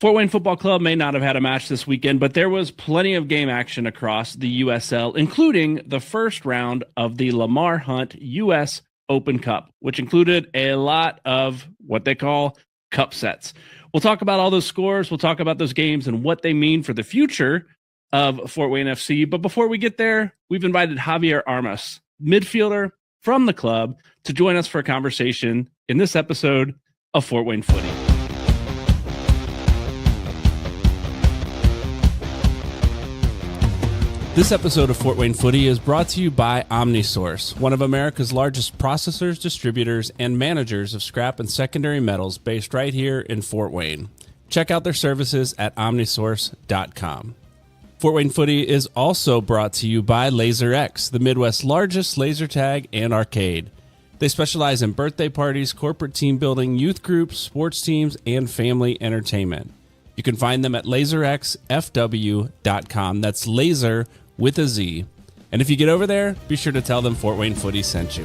Fort Wayne Football Club may not have had a match this weekend, but there was plenty of game action across the USL, including the first round of the Lamar Hunt US Open Cup, which included a lot of what they call cup sets. We'll talk about all those scores. We'll talk about those games and what they mean for the future of Fort Wayne FC. But before we get there, we've invited Javier Armas, midfielder from the club, to join us for a conversation in this episode of Fort Wayne Footy. This episode of Fort Wayne Footy is brought to you by OmniSource, one of America's largest processors, distributors, and managers of scrap and secondary metals based right here in Fort Wayne. Check out their services at omnisource.com. Fort Wayne Footy is also brought to you by LaserX, the Midwest's largest laser tag and arcade. They specialize in birthday parties, corporate team building, youth groups, sports teams, and family entertainment. You can find them at laserxfw.com. That's laser with a Z. And if you get over there, be sure to tell them Fort Wayne Footy sent you.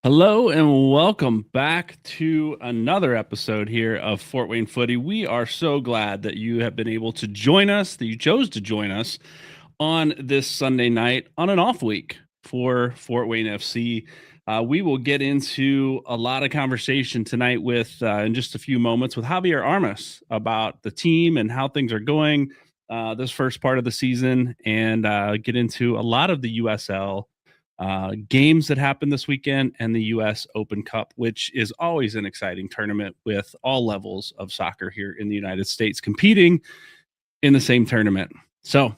Hello and welcome back to another episode here of Fort Wayne Footy. We are so glad that you have been able to join us, that you chose to join us on this Sunday night on an off week for Fort Wayne FC. We will get into a lot of conversation tonight with in just a few moments with Javier Armas about the team and how things are going this first part of the season, and get into a lot of the USL games that happened this weekend and the US Open Cup, which is always an exciting tournament with all levels of soccer here in the United States competing in the same tournament. So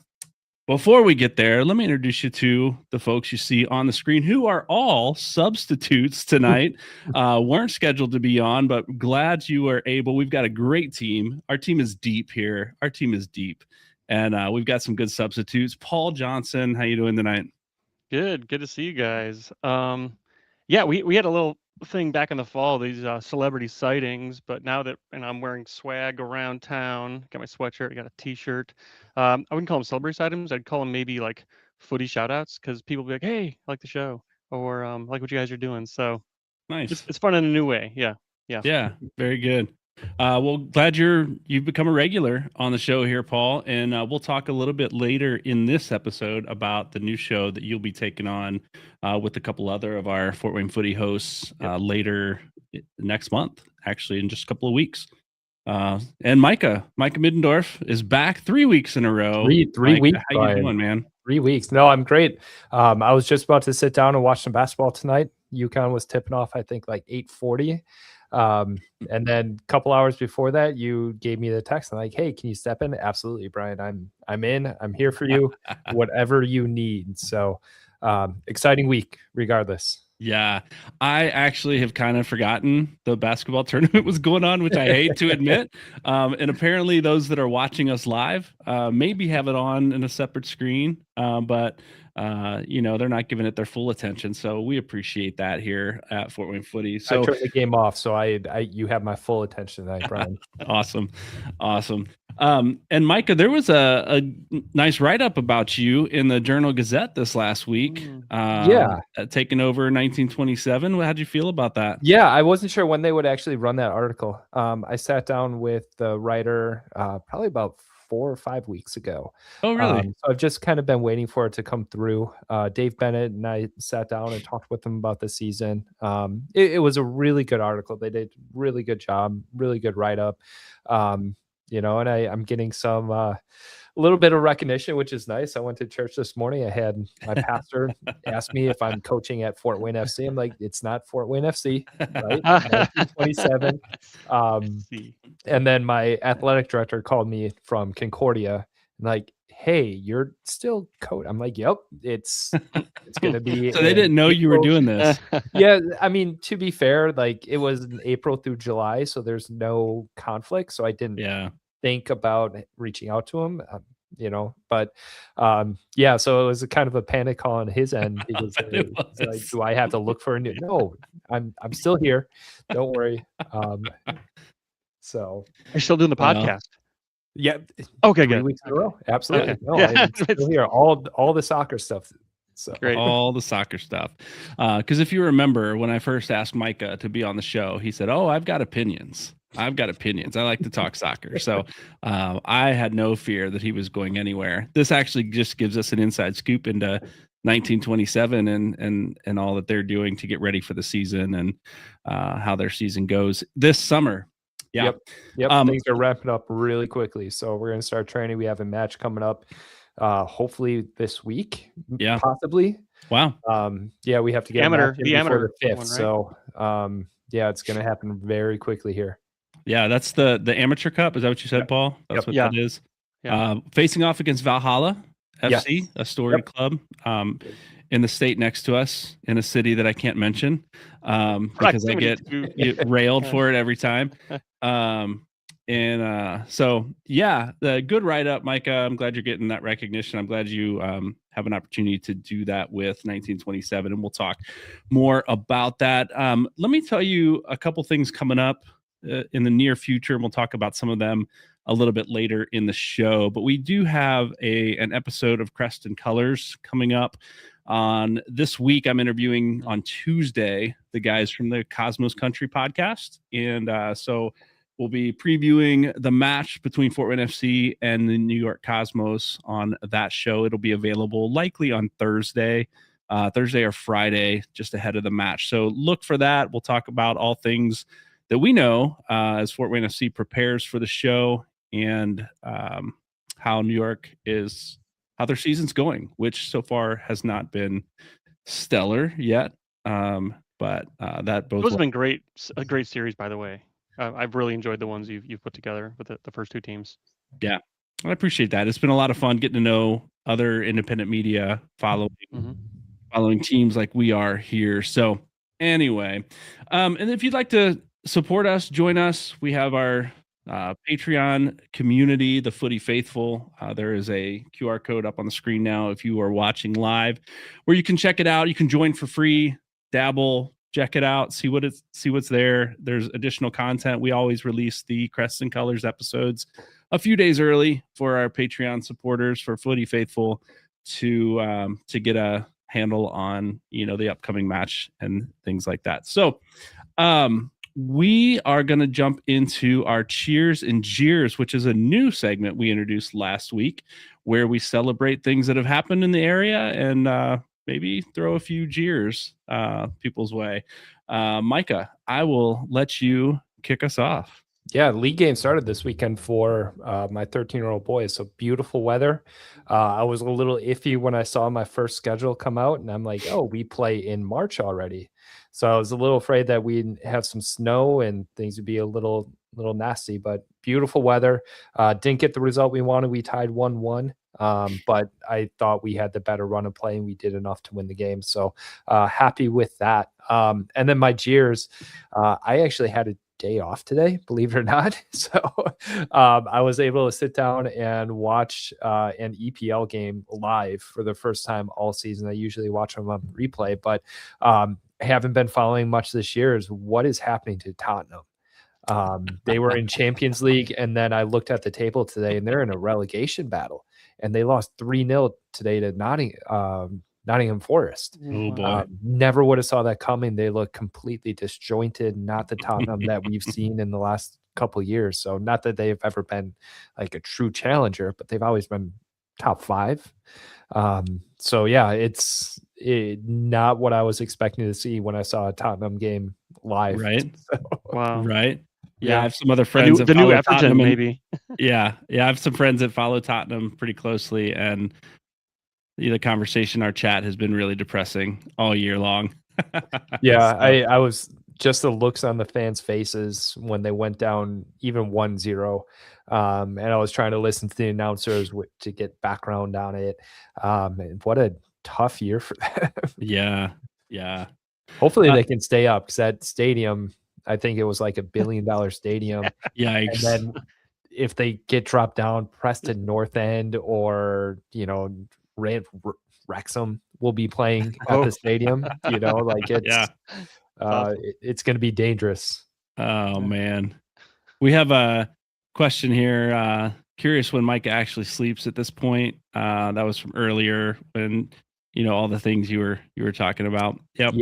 before we get there, let me introduce you to the folks you see on the screen who are all substitutes tonight. Weren't scheduled to be on, but glad you were able. We've got a great team. Our team is deep here. Our team is deep. And we've got some good substitutes. Paul Johnson, how you doing tonight? Good to see you guys. Yeah, we had a little thing back in the fall, these celebrity sightings, but now that I'm wearing swag around town, got my sweatshirt, I got a t-shirt. I wouldn't call them celebrity items. I'd call them maybe like footy shout outs, because people be like, hey, I like the show, or like what you guys are doing. So Nice. it's fun in a new way. Yeah, Very good. Well, glad you've become a regular on the show here, Paul, and we'll talk a little bit later in this episode about the new show that you'll be taking on with a couple other of our Fort Wayne Footy hosts later next month, actually in just a couple of weeks. And Micah Middendorf is back 3 weeks in a row. Three weeks. How you doing, man? 3 weeks. No, I'm great. I was just about to sit down and watch some basketball tonight. UConn was tipping off, I think, like 8:40. And then a couple hours before that, you gave me the text and like, hey, can you step in? Absolutely, Brian. I'm in. I'm here for you. Whatever you need. So exciting week, regardless. Yeah, I actually have kind of forgotten the basketball tournament was going on, which I hate to admit. And apparently those that are watching us live maybe have it on in a separate screen, but they're not giving it their full attention. So we appreciate that here at Fort Wayne Footy. So I turned the game off, so you have my full attention tonight, Brian. Awesome. And Micah, there was a nice write-up about you in the Journal-Gazette this last week. Taking over 1927. How'd you feel about that? Yeah, I wasn't sure when they would actually run that article. I sat down with the writer probably about 4 or 5 weeks ago. Oh, really? So I've just kind of been waiting for it to come through. Dave Bennett and I sat down and talked with them about the season. It was a really good article. They did a really good job, really good write-up. And I'm getting some a little bit of recognition, which is nice. I went to church this morning. I had my pastor ask me if I'm coaching at Fort Wayne FC. I'm like, it's not Fort Wayne FC, right? 1927. And then my athletic director called me from Concordia and like, hey, you're still coach. I'm like, yep, it's going to be. So they didn't know you were doing this. Yeah. I mean, to be fair, like it was in April through July, so there's no conflict. So I didn't think about reaching out to him, but so it was a kind of a panic call on his end because like, do I have to look for a new? No, I'm still here. Don't worry. So you're still doing the podcast? Yeah. Okay. 3 Good. weeks in a row. Absolutely. Okay. No, I'm still here. All the soccer stuff So Great. all the soccer stuff. Because if you remember, when I first asked Micah to be on the show, he said, "Oh, I've got opinions. I like to talk soccer." So I had no fear that he was going anywhere. This actually just gives us an inside scoop into 1927 and all that they're doing to get ready for the season and how their season goes this summer. Yeah. Yep. Things are ramping up really quickly. So we're going to start training. We have a match coming up, hopefully this week. Yeah. Possibly. Wow. Yeah, we have to get Amateur, the amateur the 5th. one, right? So yeah, it's going to happen very quickly here. Yeah, that's the amateur cup. Is that what you said, Paul? That's what that is. Yeah. Facing off against Valhalla FC, a storied club in the state next to us, in a city that I can't mention because I get railed for it every time. So yeah, the good write-up, Micah. I'm glad you're getting that recognition. I'm glad you have an opportunity to do that with 1927, and we'll talk more about that. Let me tell you a couple things coming up in the near future, and we'll talk about some of them a little bit later in the show. But we do have an episode of Crest and Colors coming up on this week. I'm interviewing on Tuesday the guys from the Cosmos Country podcast, and so we'll be previewing the match between Fort Wayne FC and the New York Cosmos on that show. It'll be available likely on Thursday or Friday, just ahead of the match. So look for that. We'll talk about all things that we know as Fort Wayne FC prepares for the show and how New York how their season's going, which so far has not been stellar yet. But that both those have been great, a great series, by the way. I've really enjoyed the ones you've put together with the first two teams. Yeah, I appreciate that. It's been a lot of fun getting to know other independent media following teams like we are here. So anyway, and if you'd like to support us, join us. We have our Patreon community, the Footy Faithful. There is a QR code up on the screen now if you are watching live, where you can check it out. You can join for free, dabble, check it out, see what's there. There's additional content. We always release the Crests and Colors episodes a few days early for our Patreon supporters, for Footy Faithful, to get a handle on the upcoming match and things like that. So we are going to jump into our Cheers and Jeers, which is a new segment we introduced last week, where we celebrate things that have happened in the area and maybe throw a few jeers people's way. Micah, I will let you kick us off. Yeah, league game started this weekend for my 13-year-old boys. So beautiful weather. I was a little iffy when I saw my first schedule come out, and I'm like, oh, we play in March already. So I was a little afraid that we'd have some snow and things would be a little nasty, but beautiful weather. Didn't get the result we wanted. We tied 1-1. But I thought we had the better run of play and we did enough to win the game. So happy with that. And then my Jeers, I actually had a day off today, believe it or not. So I was able to sit down and watch an EPL game live for the first time all season. I usually watch them on replay, but haven't been following much this year is what is happening to Tottenham. They were in Champions League, and then I looked at the table today and they're in a relegation battle, and they lost 3-0 today to Nottingham Forest. Oh boy. Never would have saw that coming. They look completely disjointed, not the Tottenham that we've seen in the last couple of years. So not that they've ever been like a true challenger, but they've always been top 5. So yeah, it's not what I was expecting to see when I saw a Tottenham game live. Right. So, wow. Right. Yeah, I have some other friends the new Everton, maybe. Yeah, I have some friends that follow Tottenham pretty closely, and the conversation, our chat has been really depressing all year long. Yeah, I was just the looks on the fans' faces when they went down even 1-0. And I was trying to listen to the announcers to get background on it. And what a tough year for them. Yeah. Hopefully they can stay up, because that stadium, I think it was like $1 billion stadium. Yikes. And then if they get dropped down, Preston North End or Wrexham will be playing at the stadium. Like it's going to be dangerous. Oh man, we have a question here. Curious when Micah actually sleeps at this point. That was from earlier when all the things you were talking about. Yep.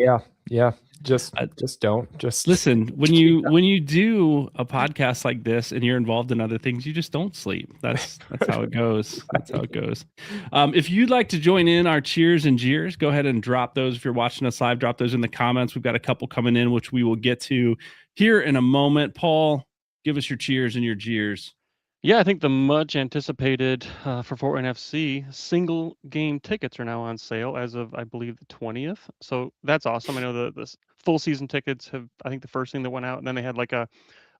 Yeah. Just don't Listen, when you do a podcast like this and you're involved in other things, you just don't sleep. That's how it goes. That's how it goes. If you'd like to join in our cheers and jeers, go ahead and drop those. If you're watching us live, drop those in the comments. We've got a couple coming in, which we will get to here in a moment. Paul, give us your cheers and your jeers. Yeah, I think the much anticipated for Fort Wayne FC single game tickets are now on sale as of, I believe, the 20th. So that's awesome. I know the full season tickets have, I think, the first thing that went out, and then they had like a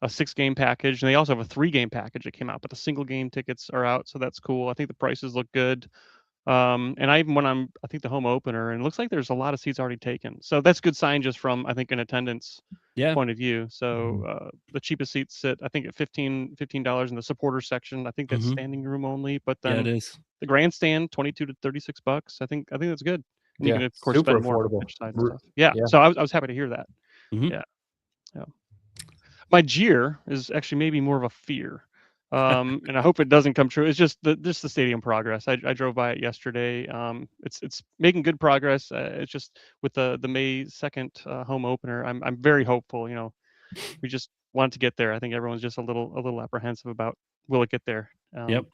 6-game package, and they also have a 3-game package that came out, but the single game tickets are out, so that's cool. I think the prices look good. And I even when I think the home opener, and it looks like there's a lot of seats already taken. So that's a good sign just from, I think, an attendance point of view. So the cheapest seats sit, I think, at $15 in the supporter section. I think that's standing room only, but then it is. the grandstand, $22 to $36. I think that's good. And you can of course super spend more on affordable. pitch side and stuff. Yeah. So I was happy to hear that. Yeah. My jeer is actually maybe more of a fear. And I hope it doesn't come true. It's just the stadium progress. I drove by it yesterday. It's making good progress. It's just with the May 2nd home opener. I'm very hopeful. We just want to get there. I think everyone's just a little apprehensive about will it get there. Yep.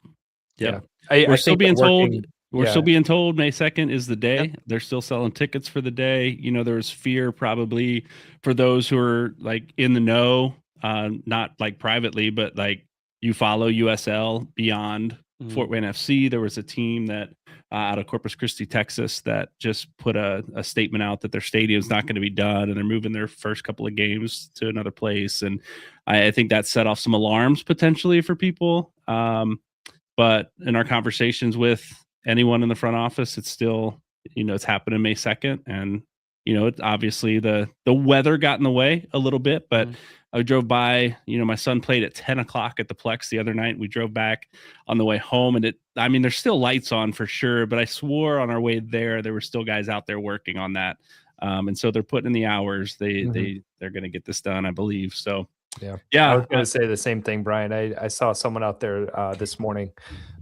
We're still being told. We're still being told May 2nd is the day. Yep. They're still selling tickets for the day. There was fear probably for those who are like in the know, not like privately, but like you follow USL beyond Fort Wayne FC. There was a team that out of Corpus Christi, Texas, that just put a statement out that their stadium's not going to be done and they're moving their first couple of games to another place. And I think that set off some alarms potentially for people. But in our conversations with anyone in the front office, it's still, it's happening May 2nd. And, it's obviously the weather got in the way a little bit, but I drove by, my son played at 10 o'clock at the Plex the other night. We drove back on the way home and there's still lights on for sure, but I swore on our way there were still guys out there working on that. And so they're putting in the hours. They're going to get this done, I believe. So yeah. I was going to say the same thing, Brian. I saw someone out there this morning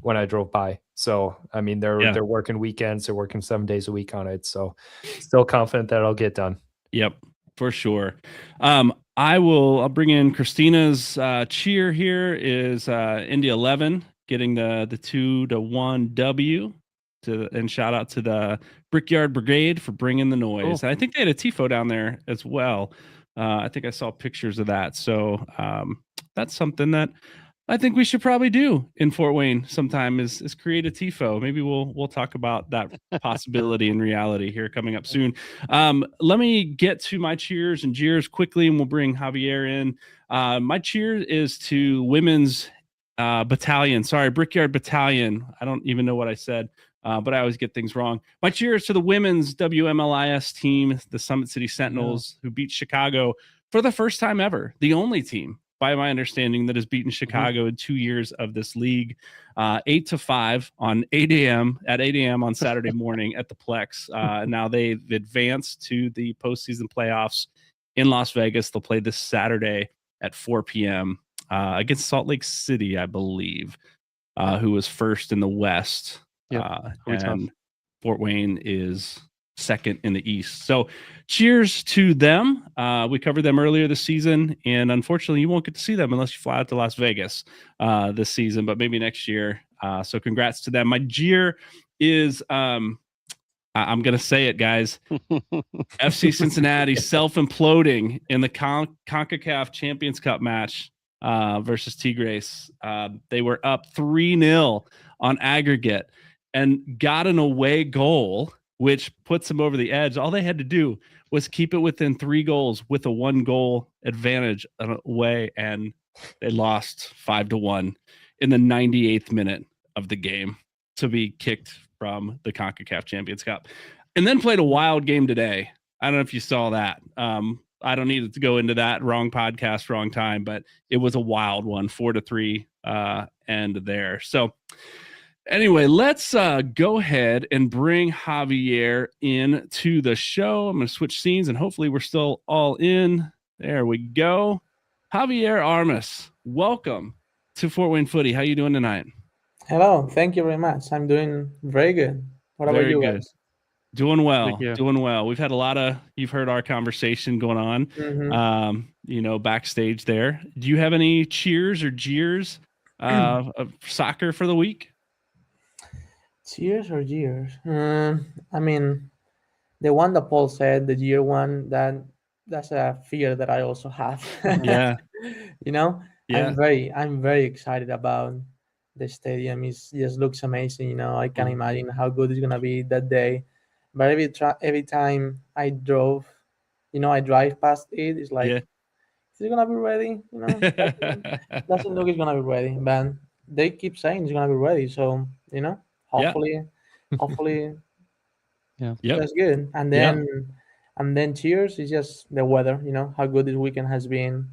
when I drove by. So, they're working weekends. They're working 7 days a week on it. So still confident that it'll get done. Yep, for sure. I'll bring in Christina's cheer here is Indy 11 getting the 2-1 W and shout out to the Brickyard Brigade for bringing the noise. Cool. And I think they had a tifo down there as well. I think I saw pictures of that. So that's something that I think we should probably do in Fort Wayne sometime is create a tifo. Maybe we'll talk about that possibility in reality here coming up soon. Let me get to my cheers and jeers quickly, and we'll bring Javier in. My cheer is to women's battalion. Sorry, Brickyard Battalion. I don't even know what I said, but I always get things wrong. My cheers to the women's WMLIS team, the Summit City Sentinels, who beat Chicago for the first time ever. The only team, by my understanding, that has beaten Chicago in 2 years of this league, 8-5 on 8 a.m. on Saturday morning at the Plex. Now they've advanced to the postseason playoffs in Las Vegas. They'll play this Saturday at 4 p.m. Against Salt Lake City, I believe, who was first in the West. And Fort Wayne is second in the East. So cheers to them. We covered them earlier this season, and unfortunately you won't get to see them unless you fly out to Las Vegas this season, but maybe next year. So congrats to them. My jeer is I'm going to say it, guys. FC Cincinnati self-imploding in the CONCACAF Champions Cup match versus Tigres. They were up 3-0 on aggregate and got an away goal, which puts them over the edge. All they had to do was keep it within 3 goals with a 1-goal advantage away, and they lost 5-1 in the 98th minute of the game to be kicked from the CONCACAF Champions Cup. And then played a wild game today. I don't know if you saw that. I don't need to go into that. Wrong podcast, wrong time, but it was a wild one, 4-3 end there. So anyway, let's go ahead and bring Javier into the show. I'm going to switch scenes, and hopefully we're still all in. There we go. Javier Armas, welcome to Fort Wayne Footy. How you doing tonight? Hello, thank you very much. I'm doing very good. What about you guys? Doing well. Thank you. Doing well. We've had a lot of, you've heard our conversation going on, backstage there. Do you have any cheers or jeers of soccer for the week? Cheers or years? I mean, the one that Paul said, the year one, that's a fear that I also have. Yeah. You know, Yeah. I'm very excited about the stadium. It just looks amazing. You know, I can imagine how good it's gonna be that day. But every time I drove, I drive past it. It's like, Yeah. is it gonna be ready? Doesn't look it's gonna be ready. But they keep saying it's gonna be ready. So hopefully, hopefully Yeah. Yep. that's good. And then cheers is just the weather. You know how good this weekend has been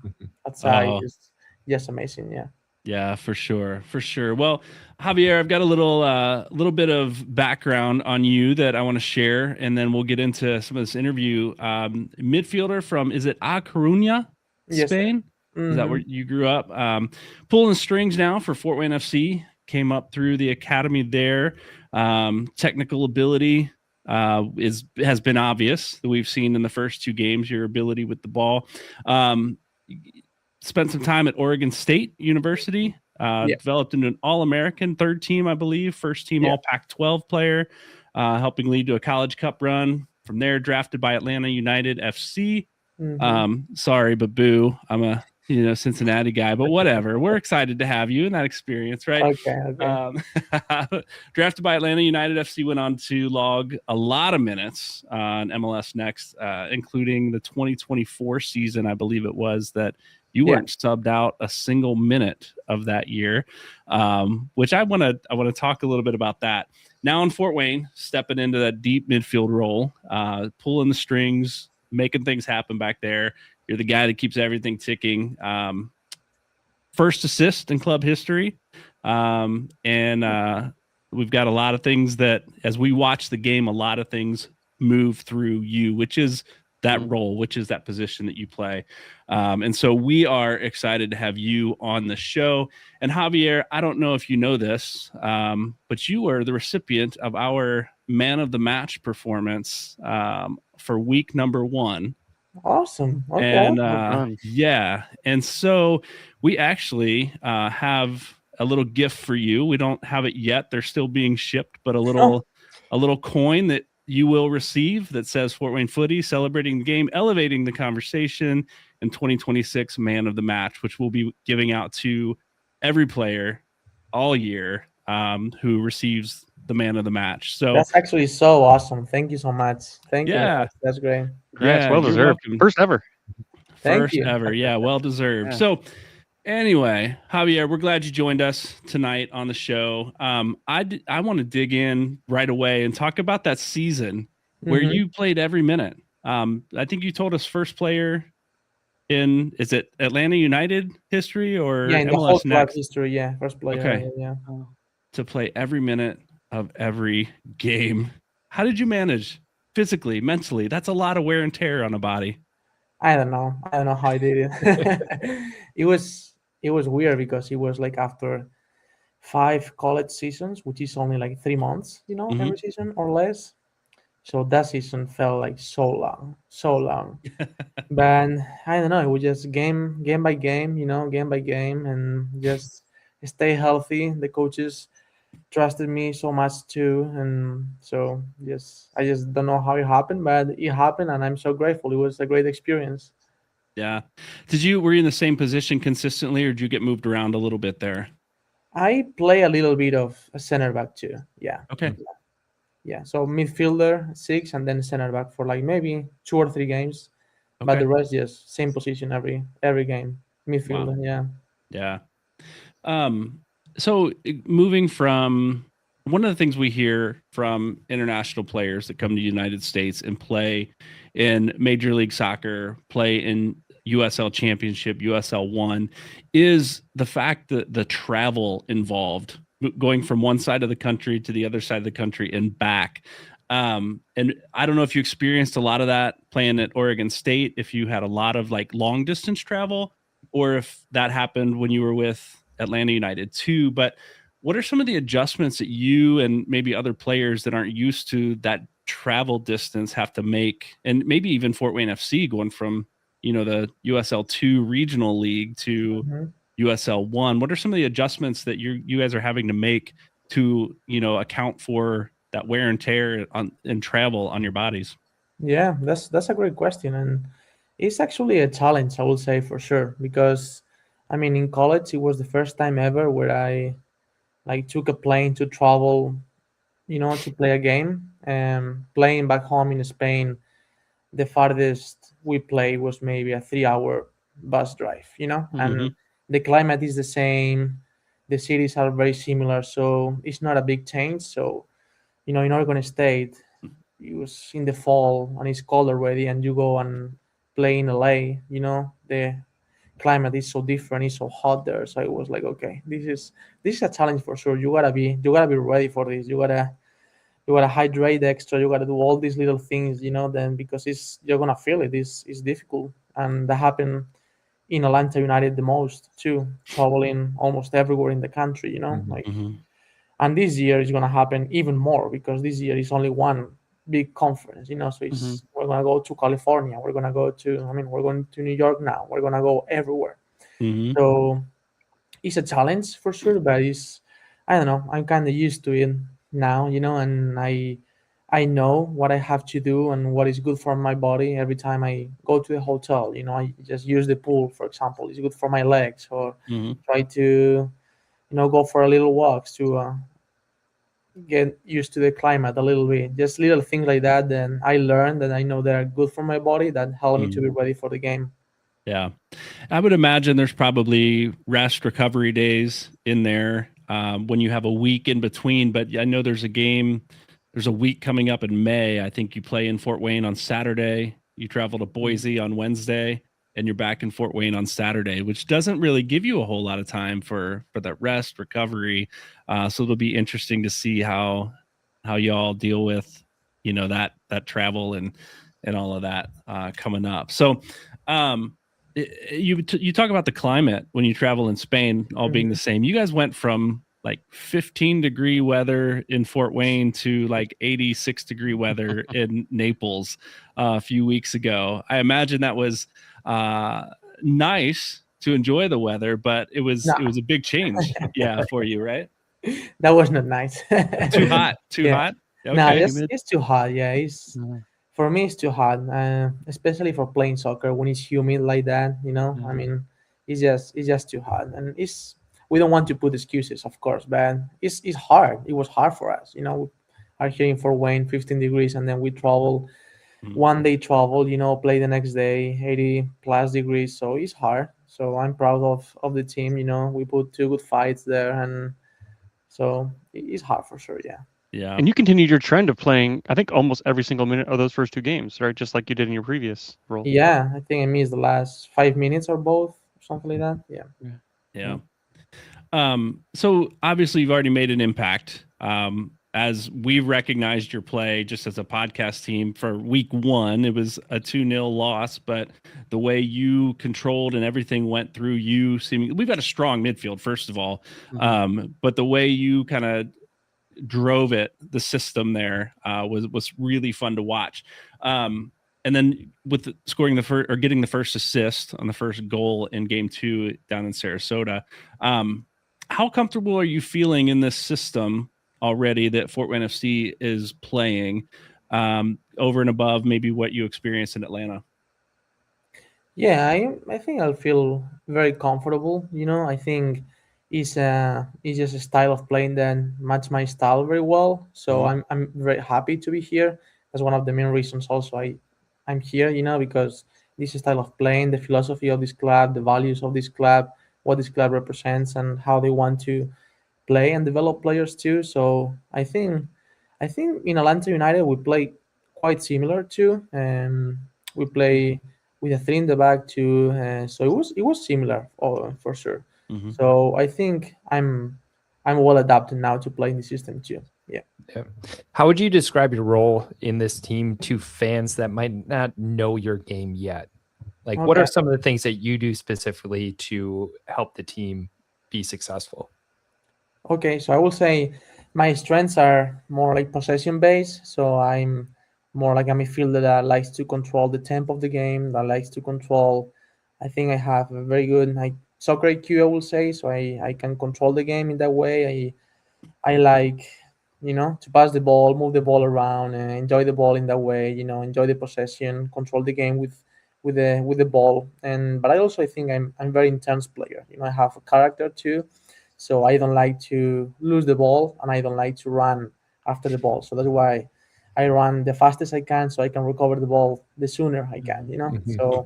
outside. Oh. Is just amazing. Yeah. Yeah, for sure. For sure. Well, Javier, I've got a little bit of background on you that I want to share, and then we'll get into some of this interview. Midfielder from, is it A Coruña, Yes, sir. Spain? Is that where you grew up? Pulling the strings now for Fort Wayne FC. Came up through the academy there. Technical ability has been obvious that we've seen in the first two games. Your ability with the ball. Spent some time at Oregon State University. Developed into an All-American, third team, I believe, first team All Pac-12 player, helping lead to a College Cup run. From there, drafted by Atlanta United FC. Sorry, but boo, I'm a Cincinnati guy, but whatever. We're excited to have you in that experience, right? Okay. Drafted by Atlanta United FC, went on to log a lot of minutes on MLS Next, including the 2024 season, I believe it was, that you weren't subbed out a single minute of that year, which I want to talk a little bit about that. Now in Fort Wayne, stepping into that deep midfield role, pulling the strings, making things happen back there. You're the guy that keeps everything ticking. First assist in club history. And we've got a lot of things that, as we watch the game, a lot of things move through you, which is that role, which is that position that you play. And so we are excited to have you on the show. And Javier, I don't know if you know this, but you were the recipient of our Man of the Match performance for week number 1. Awesome. Okay. And and so we actually have a little gift for you. We don't have it yet; they're still being shipped, but a little coin that you will receive that says Fort Wayne Footy, celebrating the game, elevating the conversation, and 2026 Man of the Match, which we'll be giving out to every player all year who receives the Man of the Match. So that's actually so awesome. Thank you so much. Thank you. That's great. Yeah, well deserved. First ever. Thank you. Ever. Yeah, well deserved. So anyway, Javier, we're glad you joined us tonight on the show. I want to dig in right away and talk about that season where you played every minute. I think you told us first player in, is it Atlanta United history or in the MLS whole club Next? history, first player. Okay. To play every minute of every game. How did you manage physically, mentally? That's a lot of wear and tear on a body. I don't know how I did it. It was weird because it was like after 5 college seasons, which is only like 3 months, every season or less. So that season felt like so long. But I don't know, it was just game by game, game by game, and just stay healthy. The coaches trusted me so much too, and so I just don't know how it happened, but it happened, and I'm so grateful. It was a great experience. Yeah. Were you in the same position consistently, or did you get moved around a little bit there? I play a little bit of a center back too. Yeah. Okay. Yeah. So midfielder 6, and then center back for like maybe 2 or 3 games, but the rest just same position every game. Midfielder. Wow. Yeah. So moving from, one of the things we hear from international players that come to the United States and play in Major League Soccer, play in USL Championship, USL 1, is the fact that the travel involved, going from one side of the country to the other side of the country and back. And I don't know if you experienced a lot of that playing at Oregon State, if you had a lot of like long distance travel, or if that happened when you were with Atlanta United too. But what are some of the adjustments that you and maybe other players that aren't used to that travel distance have to make, and maybe even Fort Wayne FC going from, the USL 2 regional league to USL 1? What are some of the adjustments that you guys are having to make to, account for that wear and tear and travel on your bodies? Yeah, that's a great question, and it's actually a challenge, I would say, for sure, because I mean, in college, it was the first time ever where I like took a plane to travel, to play a game. And playing back home in Spain, the farthest we played was maybe a 3-hour bus drive, and the climate is the same, the cities are very similar, so it's not a big change. So, in Oregon State, it was in the fall and it's cold already, and you go and play in LA, the climate is so different, it's so hot there. So it was like, okay, this is a challenge for sure. You gotta be ready for this. You gotta hydrate extra, you gotta do all these little things, then because you're gonna feel it. It's difficult. And that happened in Atlanta United the most too, traveling almost everywhere in the country, like. And this year is going to happen even more because this year is only one big conference, so we're going to go to California, we're going to go to, we're going to New York now, we're going to go everywhere. So it's a challenge for sure, but I don't know, I'm kind of used to it now, and I know what I have to do and what is good for my body. Every time I go to the hotel, I just use the pool, for example. It's good for my legs, or try to go for a little walks to get used to the climate a little bit. Just little things like that. Then I learned that I know that are good for my body, that help me to be ready for the game. Yeah. I would imagine there's probably rest recovery days in there when you have a week in between. But I know there's a week coming up in May. I think you play in Fort Wayne on Saturday. You travel to Boise on Wednesday, and you're back in Fort Wayne on Saturday, which doesn't really give you a whole lot of time for that rest recovery. So it'll be interesting to see how y'all deal with, that travel and all of that coming up. So you talk about the climate when you travel in Spain all being the same. You guys went from like 15-degree weather in Fort Wayne to like 86-degree weather in Naples a few weeks ago. I imagine that was nice to enjoy the weather, but it was a big change, for you, right? That was not nice. Too hot. Okay. No, it's too hot. Yeah, for me it's too hot, especially for playing soccer when it's humid like that. I mean, it's just too hot, and we don't want to put excuses, of course, but it's hard. It was hard for us. We are here in Fort Wayne, 15 degrees, and then we travel. One day travel, play the next day, 80 plus degrees. So it's hard. So I'm proud of the team. We put 2 good fights there, and so it's hard for sure. Yeah. Yeah. And you continued your trend of playing, I think, almost every single minute of those first 2 games, right? Just like you did in your previous role. Yeah, I think I missed the last 5 minutes or both, something like that. Yeah. So obviously you've already made an impact. As we recognized your play just as a podcast team for week 1, it was a 2-0 loss, but the way you controlled and everything went through you, we've got a strong midfield, first of all. But the way you kind of drove the system there was really fun to watch. And then with scoring getting the first assist on the first goal in game 2 down in Sarasota, how comfortable are you feeling in this system already that Fort Wayne FC is playing over and above maybe what you experienced in Atlanta? Yeah, I think I'll feel very comfortable. I think it's just a style of playing that match my style very well. So I'm very happy to be here. That's one of the main reasons also I'm here, because this style of playing, the philosophy of this club, the values of this club, what this club represents, and how they want to play and develop players too. So I think in Atlanta United we play quite similar too. We play with a 3 in the back too. So it was similar for sure. So I think I'm well adapted now to playing the system too. Yeah. How would you describe your role in this team to fans that might not know your game yet? Like, what are some of the things that you do specifically to help the team be successful? Okay, so I will say my strengths are more like possession based. So I'm more like a midfielder that likes to control the tempo of the game, that likes to control. I think I have a very good soccer IQ, I will say, so I can control the game in that way. I like, to pass the ball, move the ball around, and enjoy the ball in that way. Enjoy the possession, control the game with the ball. But I also think I'm very intense player. I have a character too, so I don't like to lose the ball, and I don't like to run after the ball. So that's why I run the fastest I can, so I can recover the ball the sooner I can. So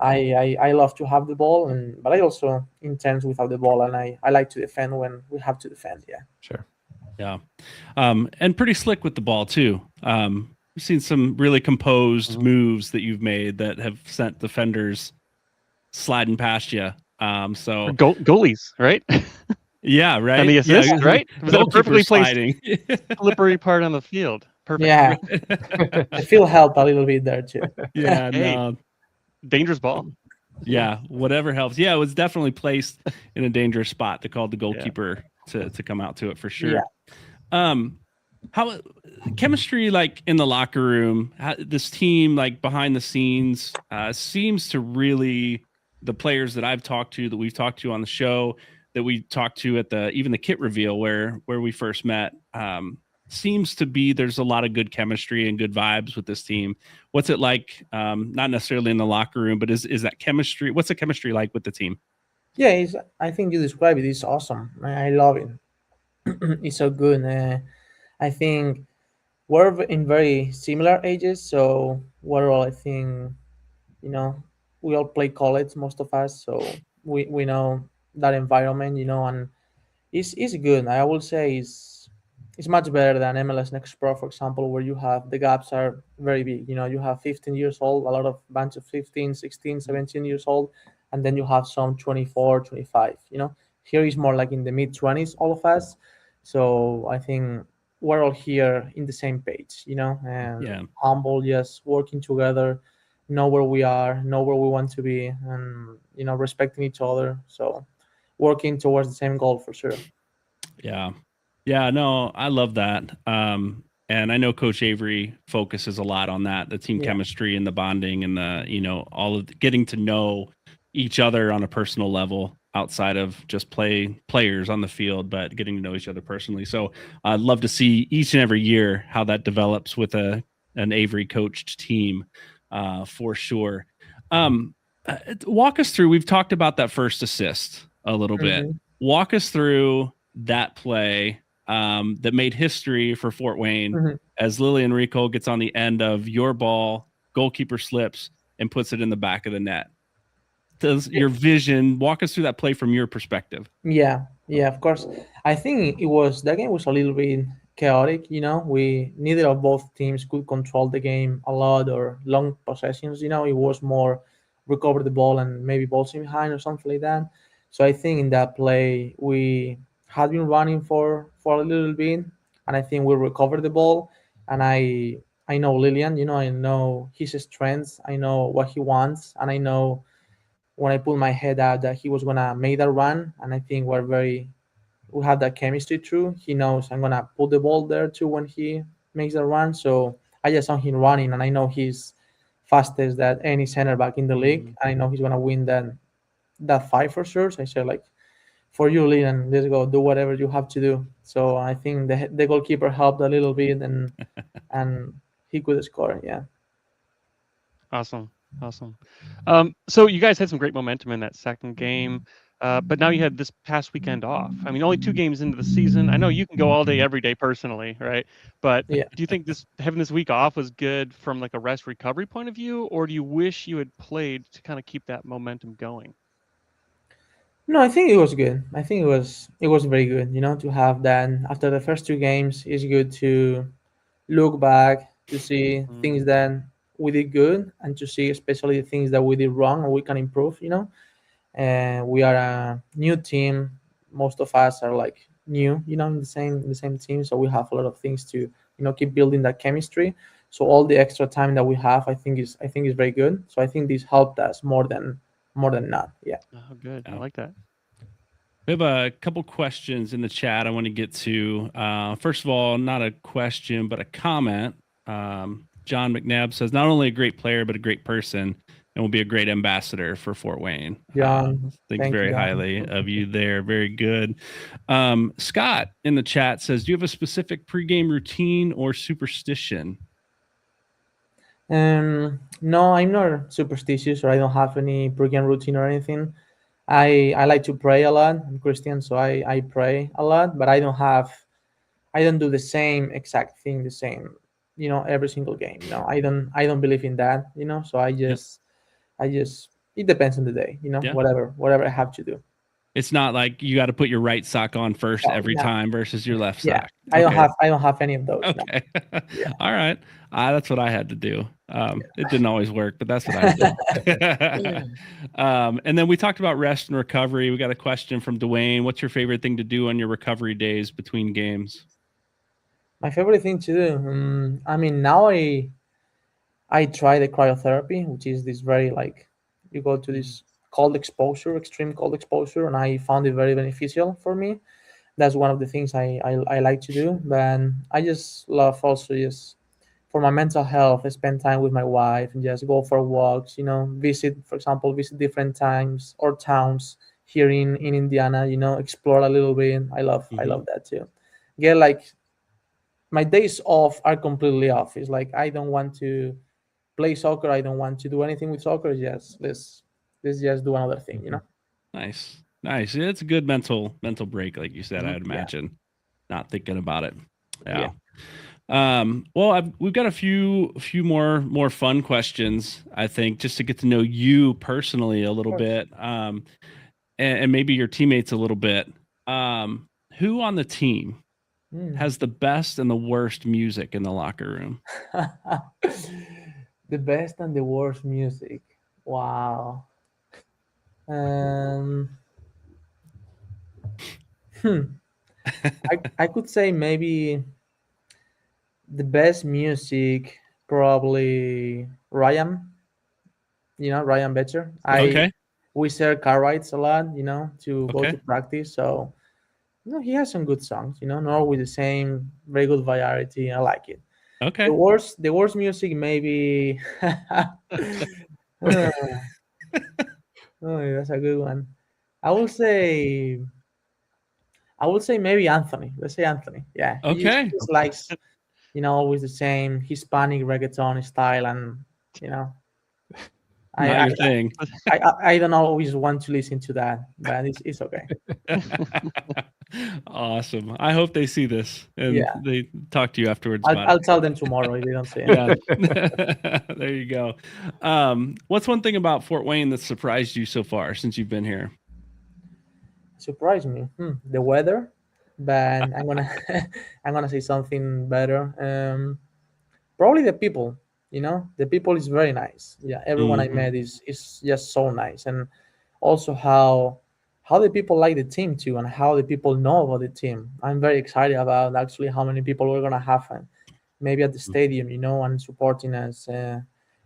I love to have the ball, but I also intense without the ball, and I like to defend when we have to defend. Yeah. Sure. Yeah. And pretty slick with the ball too. We've seen some really composed moves that you've made that have sent defenders sliding past you. So goalies, right? Yeah, right. And the assist, Yeah. right? Was that a perfectly placed sliding. slippery part on the field? Perfect. Yeah. I feel help a little bit there too. Yeah, Hey. no. Dangerous ball. Yeah, whatever helps. Yeah, it was definitely placed in a dangerous spot to call the goalkeeper to come out to it for sure. Yeah. How chemistry like in the locker room, this team like behind the scenes seems to really, the players that I've talked to, that we've talked to on the show, that we talked to at even the kit reveal where we first met, seems to be there's a lot of good chemistry and good vibes with this team. What's it like? Not necessarily in the locker room, but is that chemistry? What's the chemistry like with the team? Yeah, I think you describe it. It's awesome. I love it. It's so good. I think we're in very similar ages, so we're all, I think, we all play college, most of us, so we know that environment, and it's good. I will say it's much better than MLS Next Pro, for example, where you have the gaps are very big. You have 15 years old, a lot of bunch of 15, 16, 17 years old, and then you have some 24, 25. Here is more like in the mid 20s, all of us. So I think we're all here in the same page, and humble, just working together, know where we are, know where we want to be, and respecting each other. So working towards the same goal for sure. Yeah, no, I love that. And I know Coach Avery focuses a lot on that, the team chemistry and the bonding and the, all of getting to know each other on a personal level outside of just players on the field, but getting to know each other personally. So I'd love to see each and every year how that develops with an Avery coached team, for sure. Walk us through, we've talked about that first assist a little bit. Walk us through that play that made history for Fort Wayne as Lily Enrico gets on the end of your ball, goalkeeper slips and puts it in the back of the net. Does your vision walk us through that play from your perspective? Yeah, of course. I think that game was a little bit chaotic. We neither of both teams could control the game a lot or long possessions. It was more recover the ball and maybe balls in behind or something like that. So I think in that play we had been running for a little bit, and I think we recovered the ball. And I know Lillian. I know his strengths. I know what he wants, and I know when I put my head out that he was gonna make that run. And I think we have that chemistry too. He knows I'm gonna put the ball there too when he makes the run. So I just saw him running, and I know he's fastest than any center back in the league. And I know he's gonna win that fight for sure. So I said, like, for you, Leon, let's go, do whatever you have to do. So I think the goalkeeper helped a little bit, and he could score. Yeah. Awesome. So you guys had some great momentum in that second game, but now you had this past weekend off. I mean, only 2 games into the season. I know you can go all day, every day personally, right? But Yeah. do you think having this week off was good from like a rest recovery point of view, or do you wish you had played to kind of keep that momentum going? No, I think it was good. I think it was very good. To have that after the first 2 games. It's good to look back to see things that we did good, and to see especially the things that we did wrong and we can improve. And we are a new team. Most of us are like new, in the same team. So we have a lot of things to keep building that chemistry. So all the extra time that we have, I think is very good. So I think this helped us more than not. Yeah. Oh, good. I like that. We have a couple questions in the chat I want to get to. First of all, not a question, but a comment. John McNabb says not only a great player but a great person, and will be a great ambassador for Fort Wayne. John, Thinks thank you, very John. highly of you there. Very good. Scott in the chat says, do you have a specific pregame routine or superstition? No, I'm not superstitious, or I don't have any pregame routine or anything. I like to pray a lot. I'm Christian, so I pray a lot, but I don't do the same exact thing, the same, every single game. I don't believe in that, so I just it depends on the day, Yeah. whatever I have to do. It's not like you got to put your right sock on first No, every no. time versus your left Yeah, sock. I Okay. don't have any of those. No. Okay. Yeah. All right. That's what I had to do. It didn't always work, but that's what I did. And then we talked about rest and recovery. We got a question from Dwayne. What's your favorite thing to do on your recovery days between games? My favorite thing to do, now I try the cryotherapy, which is this very you go to this extreme cold exposure, and I found it very beneficial for me. That's one of the things I like to do. But I just love also just for my mental health, I spend time with my wife and just go for walks, visit different times or towns here in Indiana, explore a little bit. I love that too. Get my days off are completely off. It's like I don't want to play soccer. I don't want to do anything with soccer. Just let's just do another thing, Nice. It's a good mental break, like you said. I'd imagine not thinking about it. Yeah. Well, we've got a few more fun questions, I think, just to get to know you personally a little bit, and maybe your teammates a little bit. Who on the team has the best and the worst music in the locker room? The best and the worst music. Wow. I could say maybe the best music, probably Ryan. Ryan Becher. Okay. We share car rides a lot, to go Okay. to practice. So, he has some good songs, not always the same, very good variety. I like it. Okay. The worst music maybe. Oh, that's a good one. I will say maybe Anthony. Let's say Anthony. Yeah. He Okay. just likes, always the same Hispanic reggaeton style, and Not I your thing. I don't always want to listen to that, but it's okay. Awesome. I hope they see this and they talk to you afterwards about I'll tell them tomorrow if they don't say it. Yeah. There you go. What's one thing about Fort Wayne that surprised you so far since you've been here? Surprised me. The weather, but I'm gonna say something better. Probably the people. The people is very nice. Yeah, everyone I met is just so nice, and also how the people like the team too, and how the people know about the team. I'm very excited about actually how many people we're gonna have, maybe at the stadium, and supporting us.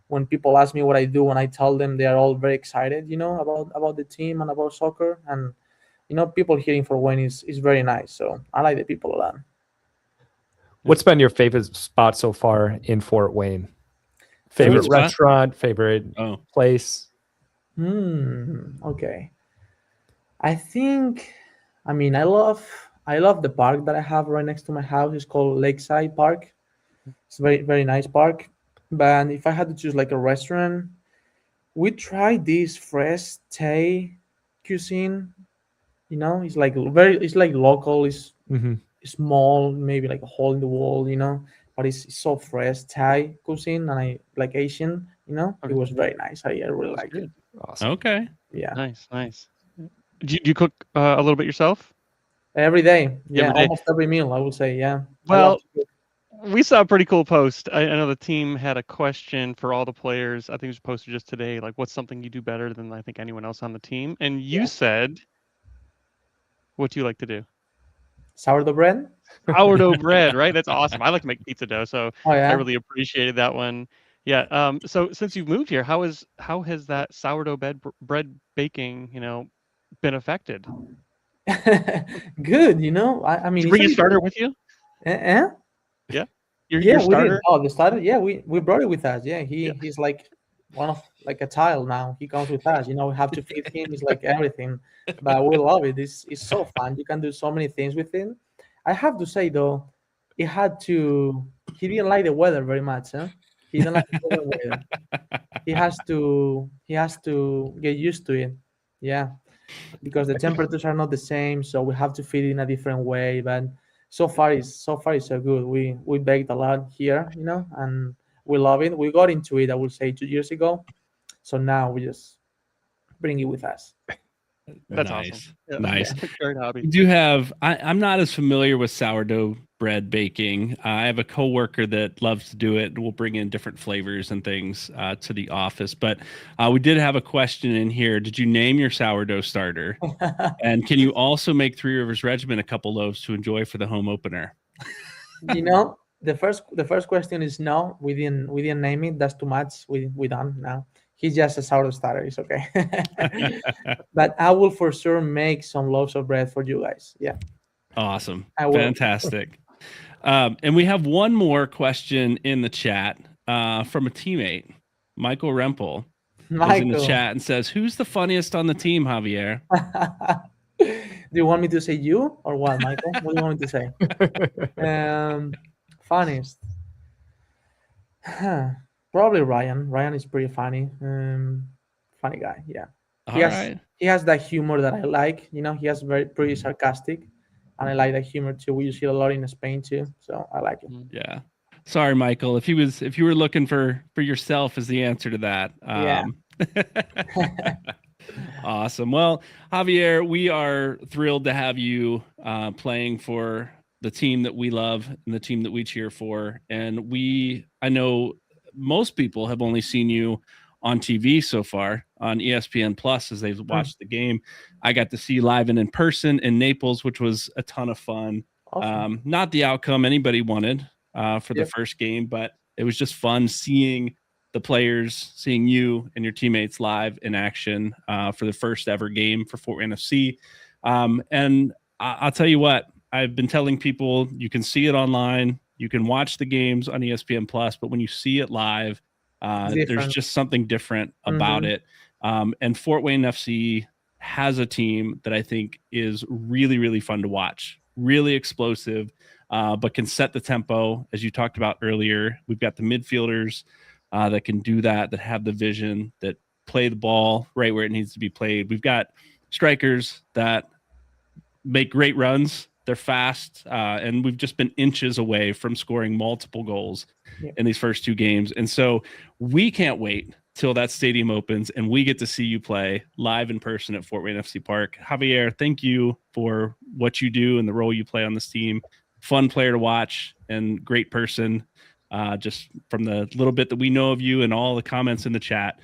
When people ask me what I do, and I tell them, they are all very excited, about the team and about soccer, and people here in Fort Wayne is very nice. So I like the people a lot. What's been your favorite spot so far in Fort Wayne? Favorite restaurant, favorite place? Okay. I think, I love the park that I have right next to my house. It's called Lakeside Park. It's a very, very nice park. But if I had to choose like a restaurant, we tried this fresh Thai cuisine. It's like it's like local. It's small, maybe like a hole in the wall, but it's so fresh Thai cuisine, and I like Asian, It was very nice. I really liked it. Awesome. Okay. Yeah. Nice. Do you cook a little bit yourself? Every day. Yeah. Every day. Almost every meal, I would say. Yeah. Well, we saw a pretty cool post. I know the team had a question for all the players. I think it was posted just today. Like, what's something you do better than I think anyone else on the team? And you said, what do you like to do? Sourdough bread. Sourdough bread, right? That's awesome. I like to make pizza dough, so I really appreciated that one. Yeah. So since you've moved here, how has that sourdough bread baking, been affected? Good. I mean, Did you bring a starter with you? Yeah. Your Yeah, we did. starter? Oh, the starter. Yeah, we brought it with us. Yeah, he's like one of like a child now. He comes with us. We have to feed him. He's like everything, but we love it. It's so fun. You can do so many things with him. I have to say though, it had to. He didn't like the weather very much. Huh? He didn't like the cold weather. He has to get used to it. Yeah, because the temperatures are not the same, so we have to feed in a different way. But so far it's so good. We baked a lot here, and we love it. We got into it, I would say, 2 years ago. So now we just bring it with us. That's Nice. awesome. Yeah. Nice. Great hobby. I'm not as familiar with sourdough bread baking. I have a coworker that loves to do it. We'll bring in different flavors and things to the office. But we did have a question in here. Did you name your sourdough starter? And can you also make Three Rivers Regiment a couple loaves to enjoy for the home opener? The first question is no. We didn't name it. That's too much. We done now. He's just a sourdough starter. It's okay. But I will for sure make some loaves of bread for you guys. Yeah. Awesome. I will. Fantastic. And we have one more question in the chat from a teammate, Michael Rempel. Is in the chat and says, "Who's the funniest on the team, Javier?" Do you want me to say you or what, Michael? What do you want me to say? Funniest. Probably Ryan. Ryan is pretty funny. Funny guy. Yeah. He has that humor that I like. He has pretty sarcastic, and I like that humor too. We use it a lot in Spain too, so I like it. Yeah. Sorry, Michael. If you were looking for yourself as the answer to that. Yeah. Awesome. Well, Javier, we are thrilled to have you playing for the team that we love and the team that we cheer for. And I know most people have only seen you on TV so far on ESPN Plus as they've watched the game. I got to see you live and in person in Naples, which was a ton of fun. Awesome. Not the outcome anybody wanted for the first game, but it was just fun seeing the players, seeing you and your teammates live in action for the first ever game for Fort Wayne FC. And I'll tell you what, I've been telling people, you can see it online, you can watch the games on ESPN Plus, but when you see it live, there's just something different about it. And Fort Wayne FC has a team that I think is really, really fun to watch, really explosive, but can set the tempo, as you talked about earlier. We've got the midfielders that can do that have the vision, that play the ball right where it needs to be played. We've got strikers that make great runs. They're fast, and we've just been inches away from scoring multiple goals in these first two games. And so we can't wait till that stadium opens and we get to see you play live in person at Fort Wayne FC Park. Javier, thank you for what you do and the role you play on this team. Fun player to watch and great person, just from the little bit that we know of you and all the comments in the chat.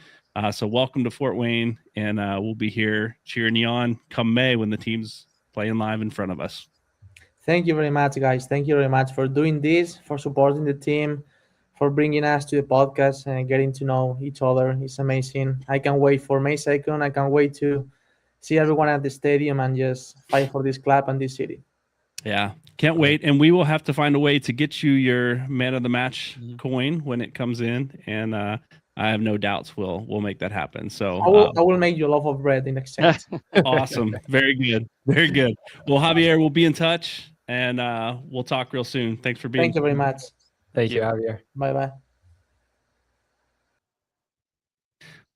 So welcome to Fort Wayne, and we'll be here cheering you on come May when the team's playing live in front of us. Thank you very much, guys. Thank you very much for doing this, for supporting the team, for bringing us to the podcast and getting to know each other. It's amazing. I can't wait for May 2nd. I can't wait to see everyone at the stadium and just fight for this club and this city. Yeah, can't wait. And we will have to find a way to get you your man of the match coin when it comes in. And I have no doubts we'll make that happen. So I will make you a loaf of bread in exchange. Awesome. Very good. Very good. Well, Javier, we'll be in touch and we'll talk real soon. Thanks for being. Thank you very much. Thank you, Javier. Bye-bye.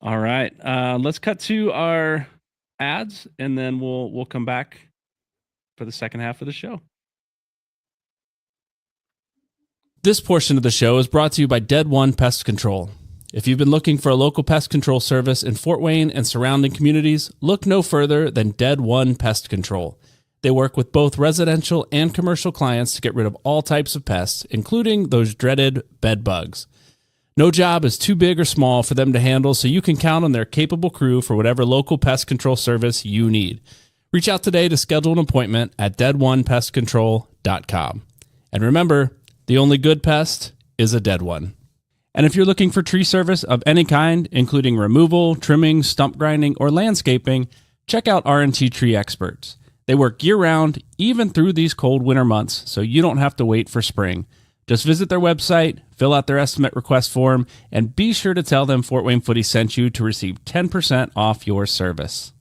All right. Let's cut to our ads and then we'll come back for the second half of the show. This portion of the show is brought to you by Dead One Pest Control. If you've been looking for a local pest control service in Fort Wayne and surrounding communities, look no further than Dead One Pest Control. They work with both residential and commercial clients to get rid of all types of pests, including those dreaded bed bugs. No job is too big or small for them to handle, so you can count on their capable crew for whatever local pest control service you need. Reach out today to schedule an appointment at deadonepestcontrol.com. And remember, the only good pest is a dead one. And if you're looking for tree service of any kind, including removal, trimming, stump grinding, or landscaping, check out R&T Tree Experts. They work year-round, even through these cold winter months, so you don't have to wait for spring. Just visit their website, fill out their estimate request form, and be sure to tell them Fort Wayne Footy sent you to receive 10% off your service.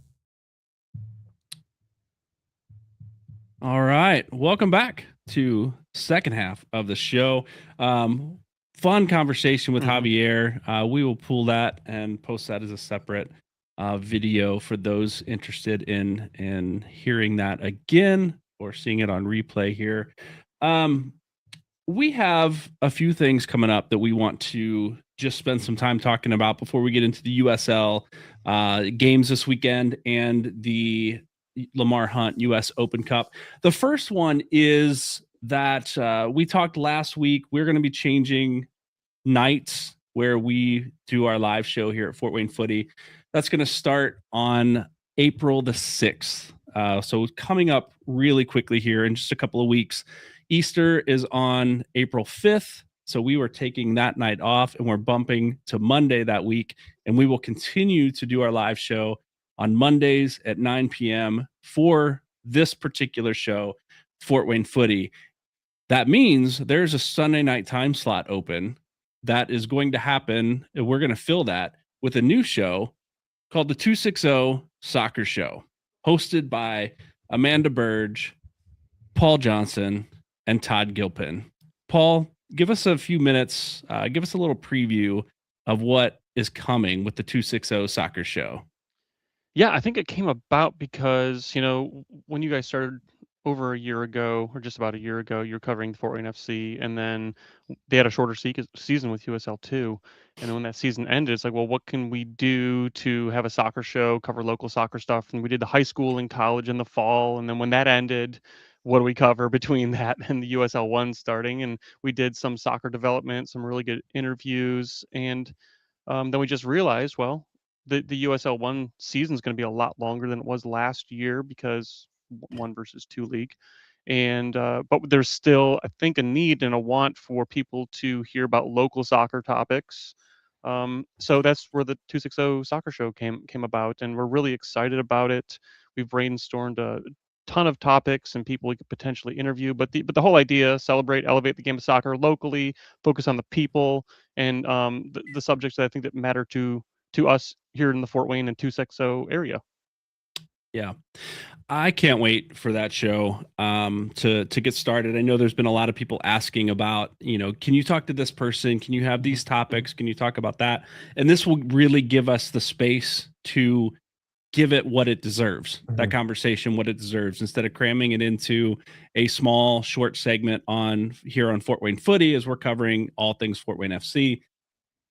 All right. Welcome back to second half of the show. Fun conversation with Javier. We will pull that and post that as a separate video for those interested in hearing that again or seeing it on replay here. We have a few things coming up that we want to just spend some time talking about before we get into the USL games this weekend and the Lamar Hunt US Open Cup. The first one is that we talked last week. We're going to be changing nights where we do our live show here at Fort Wayne Footy. That's going to start on April the 6th. So coming up really quickly here in just a couple of weeks. Easter is on April 5th. So we were taking that night off and we're bumping to Monday that week. And we will continue to do our live show on Mondays at 9 p.m. for this particular show, Fort Wayne Footy. That means there's a Sunday night time slot open that is going to happen. And we're going to fill that with a new show called the 260 Soccer Show, hosted by Amanda Burge, Paul Johnson, and Todd Gilpin. Paul, give us a few minutes. Give us a little preview of what is coming with the 260 Soccer Show. Yeah, I think it came about because, when you guys started over a year ago, or just about a year ago, you're covering the Fort Wayne FC, and then they had a shorter season with USL 2. And then when that season ended, it's like, well, what can we do to have a soccer show, cover local soccer stuff? And we did the high school and college in the fall. And then when that ended, what do we cover between that and the USL 1 starting? And we did some soccer development, some really good interviews. And then we just realized, well, the USL 1 season is going to be a lot longer than it was last year because 1 versus 2 league. And but there's still, I think, a need and a want for people to hear about local soccer topics. So that's where the 260 Soccer Show came about, and we're really excited about it. We've brainstormed a ton of topics and people we could potentially interview, but the whole idea: celebrate, elevate the game of soccer locally, focus on the people and the subjects that I think that matter to us here in the Fort Wayne and 260 area. Yeah, I can't wait for that show to get started. I know there's been a lot of people asking about, can you talk to this person? Can you have these topics? Can you talk about that? And this will really give us the space to give it what it deserves, that conversation, what it deserves, instead of cramming it into a small, short segment here on Fort Wayne Footy as we're covering all things Fort Wayne FC.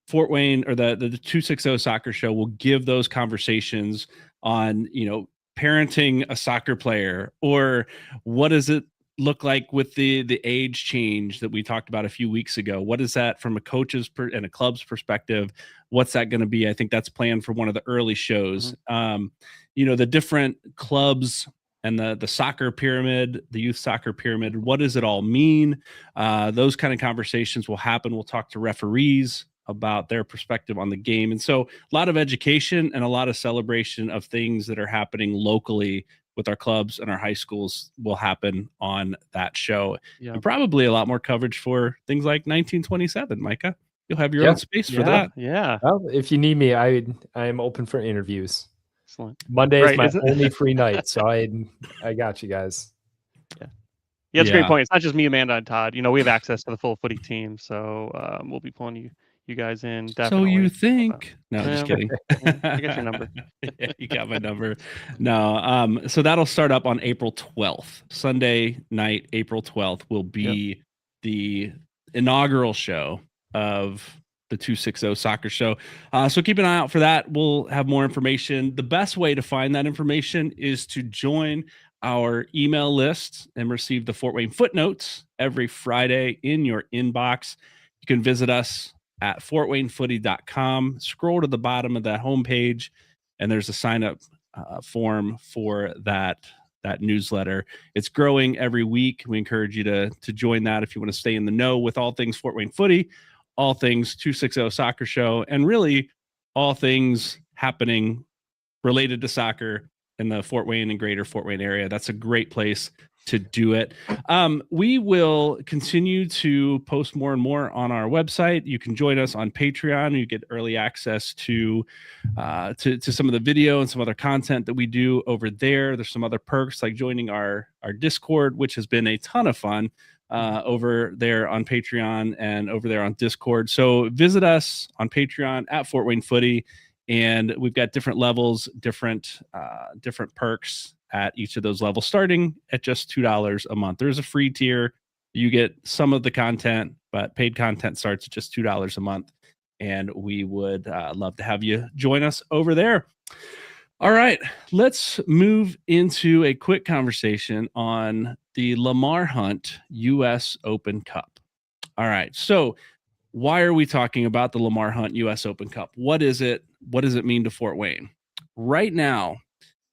Fort Wayne, or the 260 Soccer Show, will give those conversations on, parenting a soccer player, or what does it look like with the age change that we talked about a few weeks ago? What is that from a coach's and a club's perspective? What's that going to be? I think that's planned for one of the early shows. The different clubs and the soccer pyramid, the youth soccer pyramid, what does it all mean? Those kind of conversations will happen. We'll talk to referees about their perspective on the game. And so a lot of education and a lot of celebration of things that are happening locally with our clubs and our high schools will happen on that show. And probably a lot more coverage for things like 1927, Micah. You'll have your own space for that. Yeah. Well, if you need me, I am open for interviews. Excellent. Monday is my only free night, so I got you guys. Yeah, it's a great point. It's not just me, Amanda, and Todd. We have access to the full footy team, so we'll be pulling you guys in. Definitely. So you think? No, just kidding. I got your number. You got my number. No. So that'll start up on April 12th. Sunday night, April 12th will be the inaugural show of the 260 Soccer Show. So keep an eye out for that. We'll have more information. The best way to find that information is to join our email list and receive the Fort Wayne footnotes every Friday in your inbox. You can visit us at fortwaynefooty.com. Scroll to the bottom of that homepage, and there's a sign up form for that newsletter. It's growing every week. We encourage you to join that if you want to stay in the know with all things Fort Wayne Footy, all things 260 Soccer Show, and really all things happening related to soccer in the Fort Wayne and greater Fort Wayne area. That's a great place to do it. We will continue to post more and more on our website. You can join us on Patreon. You get early access to some of the video and some other content that we do over there. There's some other perks like joining our Discord, which has been a ton of fun over there on Patreon and over there on Discord. So visit us on Patreon at Fort Wayne Footy, and we've got different levels, different perks at each of those levels, starting at just $2 a month. There's a free tier. You get some of the content, but paid content starts at just $2 a month. And we would love to have you join us over there. All right, let's move into a quick conversation on the Lamar Hunt U.S. Open Cup. All right, so why are we talking about the Lamar Hunt U.S. Open Cup? What is it? What does it mean to Fort Wayne? Right now,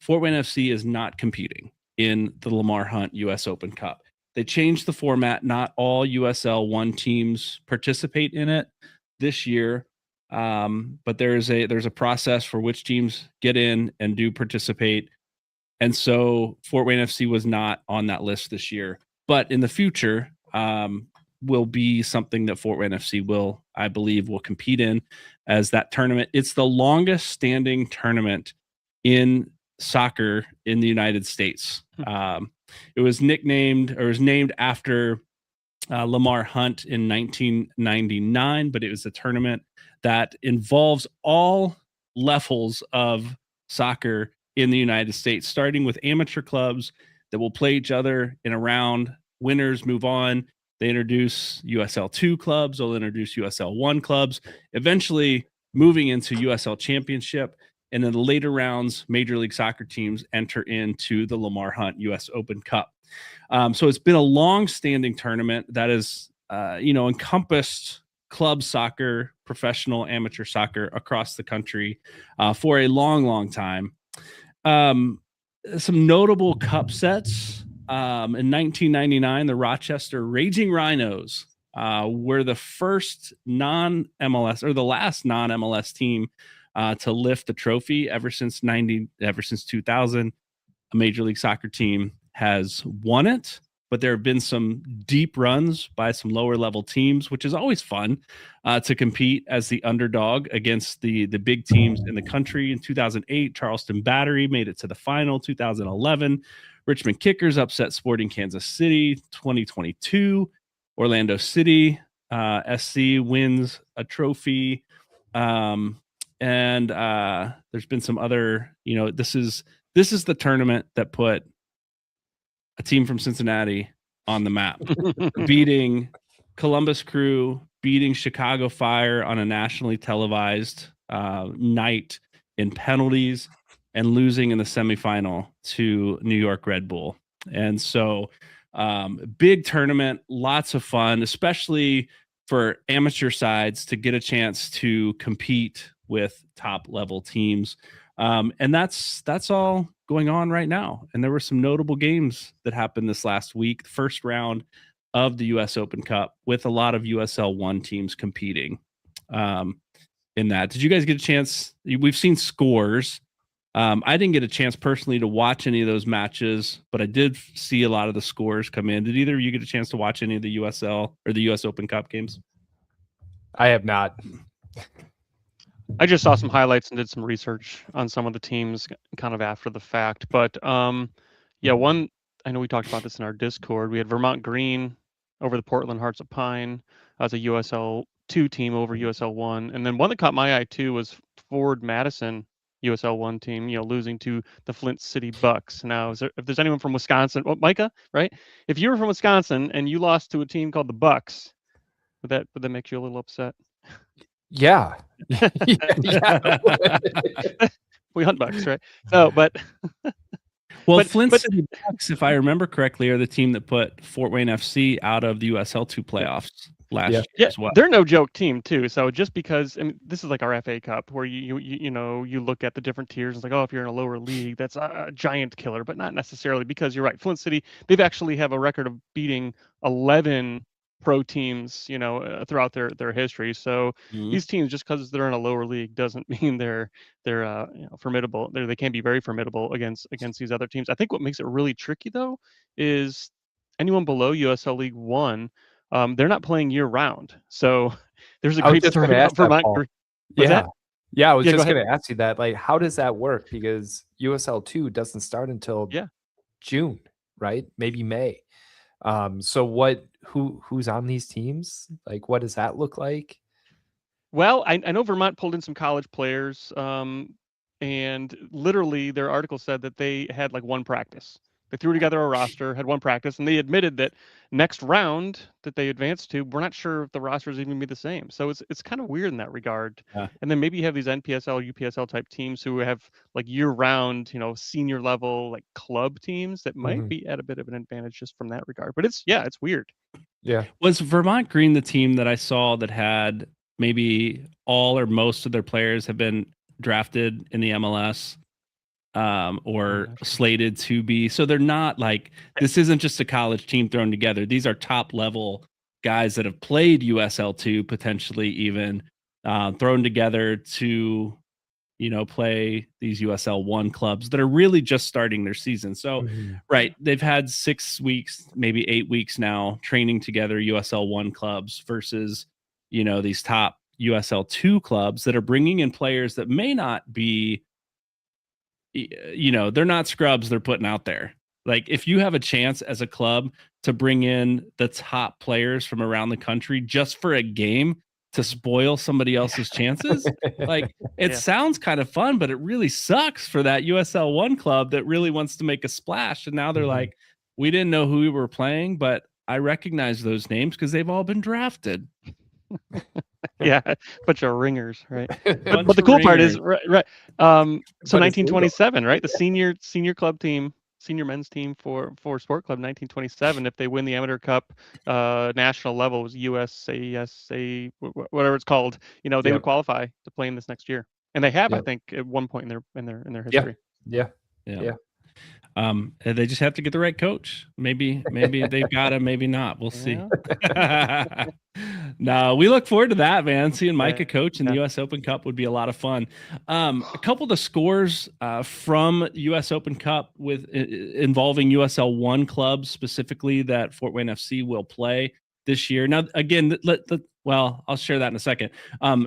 Fort Wayne FC is not competing in the Lamar Hunt U.S. Open Cup. They changed the format. Not all USL 1 teams participate in it this year, but there's a process for which teams get in and do participate. And so Fort Wayne FC was not on that list this year. But in the future, will be something that Fort Wayne FC will, I believe, will compete in as that tournament. It's the longest standing tournament in soccer in the United States. It was named after Lamar Hunt in 1999, but it was a tournament that involves all levels of soccer in the United States, starting with amateur clubs that will play each other in a round. Winners move on. They introduce USL 2 clubs. They'll introduce USL 1 clubs, eventually moving into USL Championship. And in the later rounds, Major League Soccer teams enter into the Lamar Hunt U.S. Open Cup. So it's been a long-standing tournament that has, encompassed club soccer, professional amateur soccer across the country for a long, long time. Some notable cup sets. In 1999, the Rochester Raging Rhinos were the first non-MLS or the last non-MLS team to lift the trophy ever since 2000. A Major League Soccer team has won it, but there have been some deep runs by some lower level teams, which is always fun to compete as the underdog against the big teams in the country. In 2008, Charleston Battery made it to the final. 2011, Richmond Kickers upset Sporting Kansas City. 2022, Orlando City SC wins a trophy. And there's been some other, this is the tournament that put a team from Cincinnati on the map, beating Columbus Crew, beating Chicago Fire on a nationally televised night in penalties, and losing in the semifinal to New York Red Bull. And so big tournament, lots of fun, especially for amateur sides to get a chance to compete with top level teams. And that's all going on right now. And there were some notable games that happened this last week, the first round of the US Open Cup, with a lot of USL 1 teams competing in that. Did you guys get a chance? We've seen scores. I didn't get a chance personally to watch any of those matches, but I did see a lot of the scores come in. Did either of you get a chance to watch any of the USL or the US Open Cup games? I have not. I just saw some highlights and did some research on some of the teams kind of after the fact. But one, I know we talked about this in our Discord. We had Vermont Green over the Portland Hearts of Pine as a USL 2 team over USL 1. And then one that caught my eye too was Ford Madison USL 1 team, losing to the Flint City Bucks. Now, if there's anyone from Wisconsin, Micah, right? If you were from Wisconsin and you lost to a team called the Bucks, would that make you a little upset? Yeah. We hunt bucks, right? So, but Flint City Bucks, if I remember correctly, are the team that put Fort Wayne FC out of the USL 2 playoffs last year as well. They're no joke team too. So just because, this is like our FA Cup, where you look at the different tiers. It's like, if you're in a lower league, that's a giant killer, but not necessarily, because you're right. Flint City, they've actually have a record of beating 11 pro teams, throughout their history. So these teams, just because they're in a lower league, doesn't mean they're formidable. They can be very formidable against these other teams. I think what makes it really tricky though is anyone below USL League One, they're not playing year round. So there's a I was great just going story to about ask that, Vermont. Paul. What's Yeah. that? Yeah, I was Yeah, go just ahead. going to ask you that. Like, how does that work? Because USL 2 doesn't start until June, right? Maybe May. So who's on these teams? Like, what does that look like? Well, I know Vermont pulled in some college players, and literally their article said that they had like one practice. They threw together a roster, had one practice, and they admitted that next round that they advanced to, we're not sure if the roster is even gonna be the same. So it's kind of weird in that regard. Yeah. And then maybe you have these NPSL, UPSL type teams who have like year round, senior level like club teams that might be at a bit of an advantage just from that regard. But it's weird. Yeah. Was Vermont Green the team that I saw that had maybe all or most of their players have been drafted in the MLS or slated to be? So they're not like, this isn't just a college team thrown together. These are top level guys that have played USL2 potentially even thrown together to play these USL 1 clubs that are really just starting their season. So, right, they've had 6 weeks, maybe 8 weeks now training together USL 1 clubs versus, these top USL 2 clubs that are bringing in players that may not be, they're not scrubs they're putting out there. Like, if you have a chance as a club to bring in the top players from around the country just for a game to spoil somebody else's chances, like, it sounds kind of fun, but it really sucks for that USL 1 club that really wants to make a splash. And now they're like, we didn't know who we were playing, but I recognize those names because they've all been drafted. Yeah, bunch of ringers, right? But the cool part is, right. So 1927, right? The senior club team, senior men's team for Sport Club 1927. If they win the Amateur Cup, national level, was USASA, whatever it's called. They would qualify to play in this next year, and they have, I think, at one point in their history. Yeah. They just have to get the right coach. Maybe they've got him, maybe not. We'll see. No, we look forward to that, man. Seeing Micah coach in the U.S. Open Cup would be a lot of fun. A couple of the scores from U.S. Open Cup involving USL 1 clubs specifically that Fort Wayne FC will play this year. Now, again, I'll share that in a second.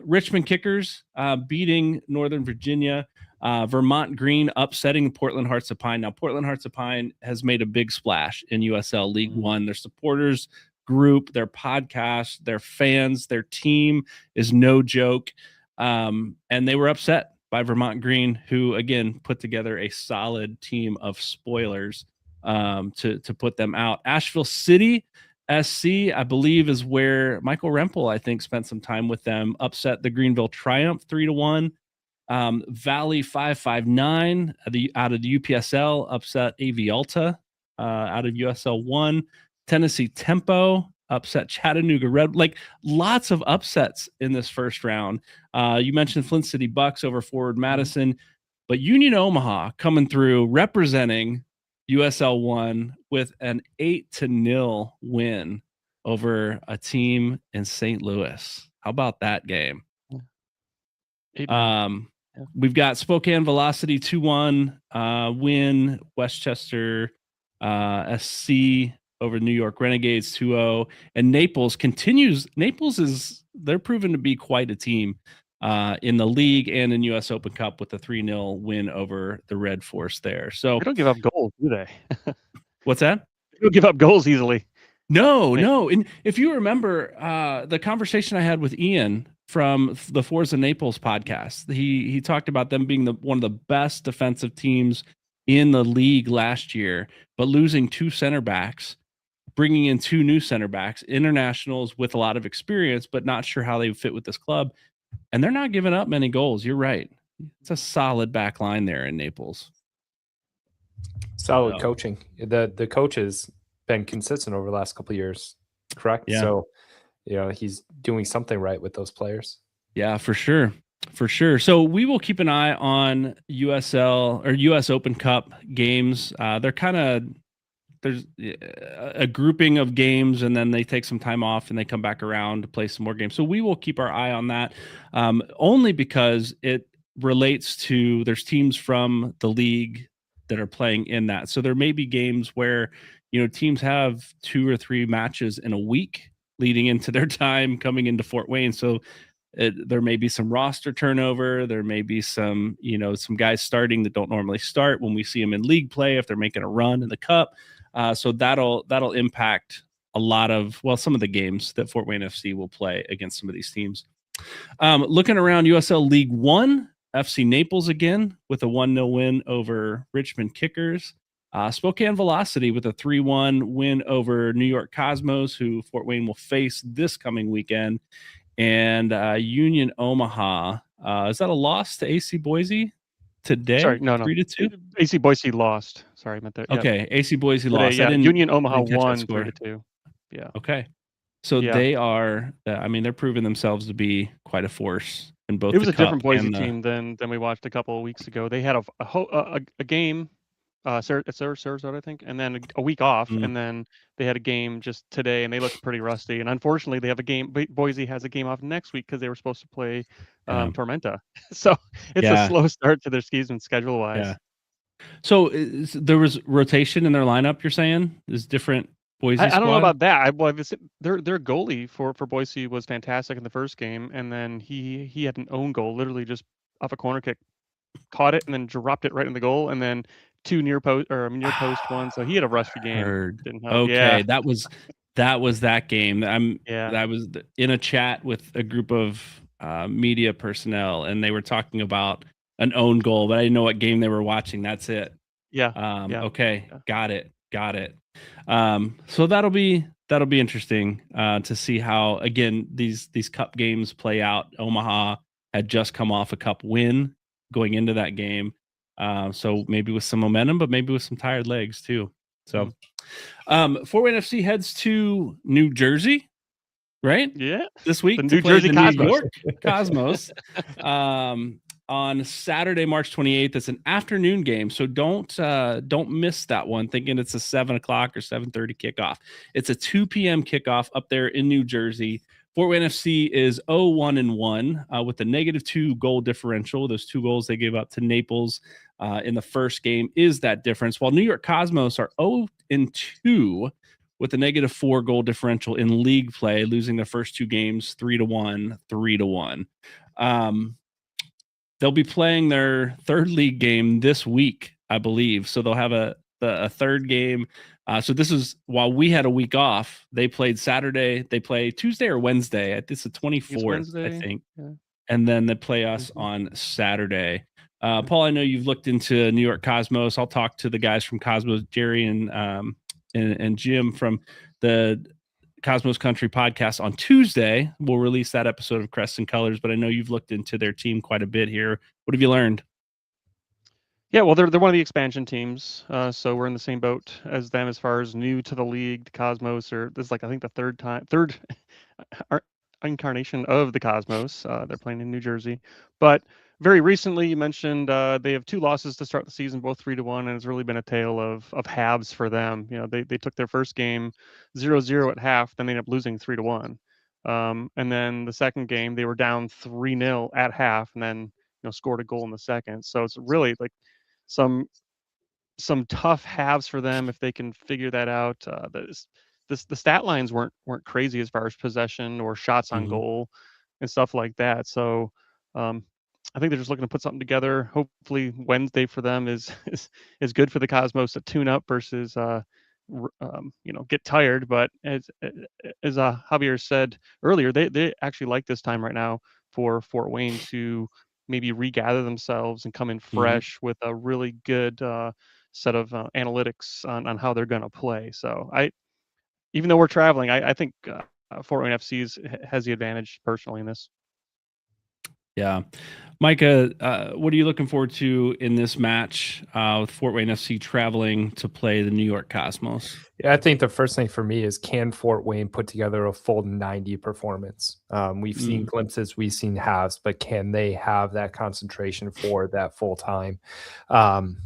Richmond Kickers beating Northern Virginia. Vermont Green upsetting Portland Hearts of Pine. Now, Portland Hearts of Pine has made a big splash in USL League One. Their supporters group, their podcast, their fans, their team is no joke. And they were upset by Vermont Green, who, again, put together a solid team of spoilers to put them out. Asheville City SC, I believe, is where Michael Rempel, I think, spent some time with them, upset the Greenville Triumph 3-1. Valley 559 out of the UPSL upset AV Alta out of USL 1. Tennessee Tempo upset Chattanooga Red. Like, lots of upsets in this first round. You mentioned Flint City Bucks over Forward Madison, but Union Omaha coming through representing USL 1 with an 8-0 win over a team in St. Louis. How about that game? We've got Spokane Velocity 2-1 win, Westchester SC over New York Renegades 2-0, and Naples continues. They're proven to be quite a team in the league and in US Open Cup with a 3-0 win over the Red Force there. So they don't give up goals, do they? What's that? They don't give up goals easily. No. And if you remember the conversation I had with Ian from the Forza Naples podcast, he talked about them being one of the best defensive teams in the league last year, but losing 2 center backs, bringing in 2 new center backs, internationals with a lot of experience, but not sure how they fit with this club. And they're not giving up many goals. You're right. It's a solid back line there in Naples. Solid coaching. The coach has been consistent over the last couple of years, correct? Yeah. So, he's doing something right with those players. Yeah, for sure. For sure. So we will keep an eye on USL or US Open Cup games. They're kind of there's a grouping of games, and then they take some time off and they come back around to play some more games. So we will keep our eye on that, only because it relates to there's teams from the league that are playing in that. So there may be games where, teams have 2 or 3 matches in a week leading into their time coming into Fort Wayne. So there may be some roster turnover. There may be some guys starting that don't normally start when we see them in league play if they're making a run in the cup. So that'll impact a lot of some of the games that Fort Wayne FC will play against some of these teams. Looking around USL League One, FC Naples again with a 1-0 win over Richmond Kickers. Spokane Velocity with a 3-1 win over New York Cosmos, who Fort Wayne will face this coming weekend. And Union Omaha, is that a loss to AC Boise today? Sorry, no. 3-2. AC Boise lost. Sorry, I meant that. Okay, AC Boise today, lost. Yeah, Union Omaha won 3-2. Yeah. Okay, so they are. They're proving themselves to be quite a force in both. It was a different Boise team than we watched a couple of weeks ago. They had a game. It's Sarasota, I think, and then a week off, and then they had a game just today, and they looked pretty rusty. And unfortunately, they have a game. Boise has a game off next week because they were supposed to play Tormenta. So it's a slow start to their season schedule wise. Yeah. So there was rotation in their lineup. You're saying is different Boise. I don't know about that. Their goalie for Boise was fantastic in the first game, and then he had an own goal, literally just off a corner kick, caught it and then dropped it right in the goal, and then 2 near post one. So he had a rusty game. Didn't help. Okay, yeah. that was that game. I was in a chat with a group of media personnel, and they were talking about an own goal, but I didn't know what game they were watching. That's it. Yeah. Okay. Yeah. Got it. So that'll be interesting to see how again these cup games play out. Omaha had just come off a cup win going into that game. So maybe with some momentum, but maybe with some tired legs too. So Fort Wayne FC heads to New Jersey, right? Yeah. This week the New Jersey Cosmos. New York Cosmos. On Saturday, March 28th. It's an afternoon game, so don't miss that one thinking it's a 7 o'clock or 7:30 kickoff. It's a 2 p.m. kickoff up there in New Jersey. Fort Wayne FC is 0-1-1 with a -2 goal differential. Those 2 goals they gave up to Naples in the first game is that difference, while New York Cosmos are 0-2 with a -4 goal differential in league play, losing their first 2 games 3-1, 3-1. They'll be playing their 3rd league game this week, I believe. So they'll have a 3rd game. So this is while we had a week off. They played Saturday. They play Tuesday or Wednesday. It's the 24th, I think. Yeah. And then they play us on Saturday. Paul, I know you've looked into New York Cosmos. I'll talk to the guys from Cosmos, Jerry and Jim from the Cosmos Country podcast on Tuesday. We'll release that episode of Crest and Colors, but I know you've looked into their team quite a bit here. What have you learned? Yeah, well, they're one of the expansion teams, so we're in the same boat as them as far as new to the league. The Cosmos this is I think the third incarnation of the Cosmos. They're playing in New Jersey, but very recently you mentioned they have 2 losses to start the season, both 3-1, and it's really been a tale of halves for them. They took their first game 0-0 at half, then they ended up losing 3-1, and then the second game they were down 3-0 at half, and then scored a goal in the second. So it's really like some tough halves for them if they can figure that out. The stat lines weren't crazy as far as possession or shots on goal and stuff like that. So I think they're just looking to put something together. Hopefully Wednesday for them is good for the Cosmos to tune up versus get tired. But as Javier said earlier, they actually like this time right now for Fort Wayne to maybe regather themselves and come in fresh with a really good set of analytics on how they're going to play. So even though we're traveling, I think Fort Wayne FC has the advantage personally in this. Yeah. Micah, what are you looking forward to in this match with Fort Wayne FC traveling to play the New York Cosmos? Yeah, I think the first thing for me is, can Fort Wayne put together a full 90 performance? We've seen glimpses, we've seen halves, but can they have that concentration for that full time? And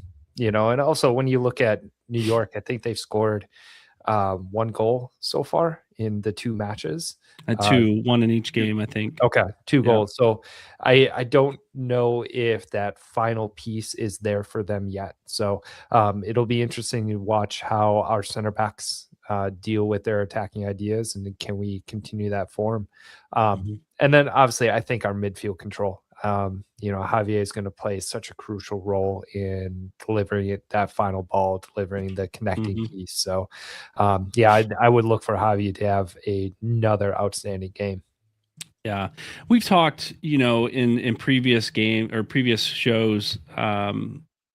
also when you look at New York, I think they've scored 1 goal so far in the 2 matches. One in each game, I think. Okay, 2 Yeah. goals. So I don't know if that final piece is there for them yet. So it'll be interesting to watch how our center backs deal with their attacking ideas, and can we continue that form? And then obviously, I think our midfield control. Javier is going to play such a crucial role in delivering that final ball, delivering the connecting piece. So, I would look for Javier to have another outstanding game. Yeah, we've talked, in previous game or previous shows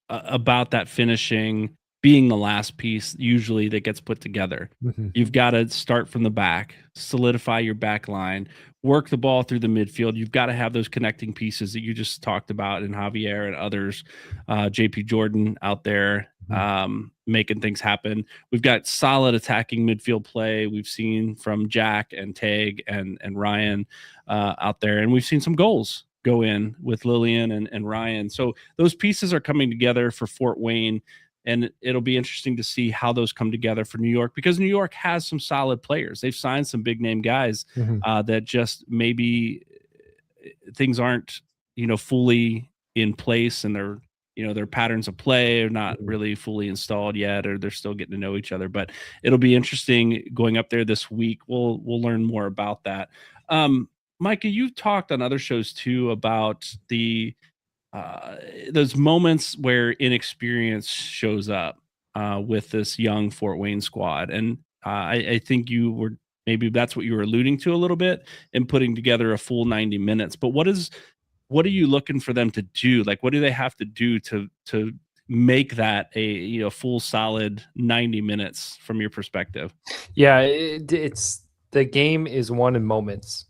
about that finishing being the last piece usually that gets put together. You've got to start from the back, solidify your back line, work the ball through the midfield. You've got to have those connecting pieces that you just talked about, and Javier and others, JP Jordan out there making things happen. We've got solid attacking midfield play. We've seen from Jack and Tag and Ryan out there, and we've seen some goals go in with Lillian and Ryan. So those pieces are coming together for Fort Wayne. And it'll be interesting to see how those come together for New York, because New York has some solid players. They've signed some big name guys that just maybe things aren't, fully in place, and their patterns of play are not really fully installed yet, or they're still getting to know each other. But it'll be interesting going up there this week. We'll learn more about that. Micah, you've talked on other shows too about those moments where inexperience shows up with this young Fort Wayne squad. And I think maybe that's what you were alluding to a little bit in putting together a full 90 minutes. But what are you looking for them to do? Like, what do they have to do to make that a full solid 90 minutes from your perspective? Yeah, it's the game is won in moments.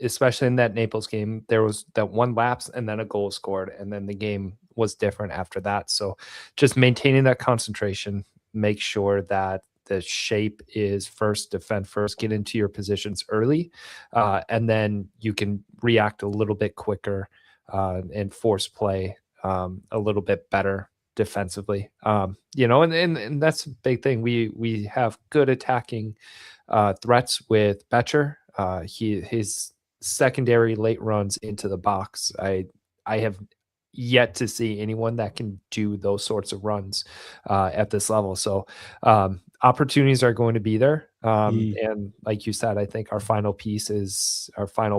Especially in that Naples game, there was that one lapse and then a goal scored, and then the game was different after that. So just maintaining that concentration, make sure that the shape is first, defend first, get into your positions early, and then you can react a little bit quicker and force play a little bit better defensively. And that's a big thing. We have good attacking threats with Betcher. His secondary late runs into the box. I have yet to see anyone that can do those sorts of runs at this level. So opportunities are going to be there. And like you said, I think our final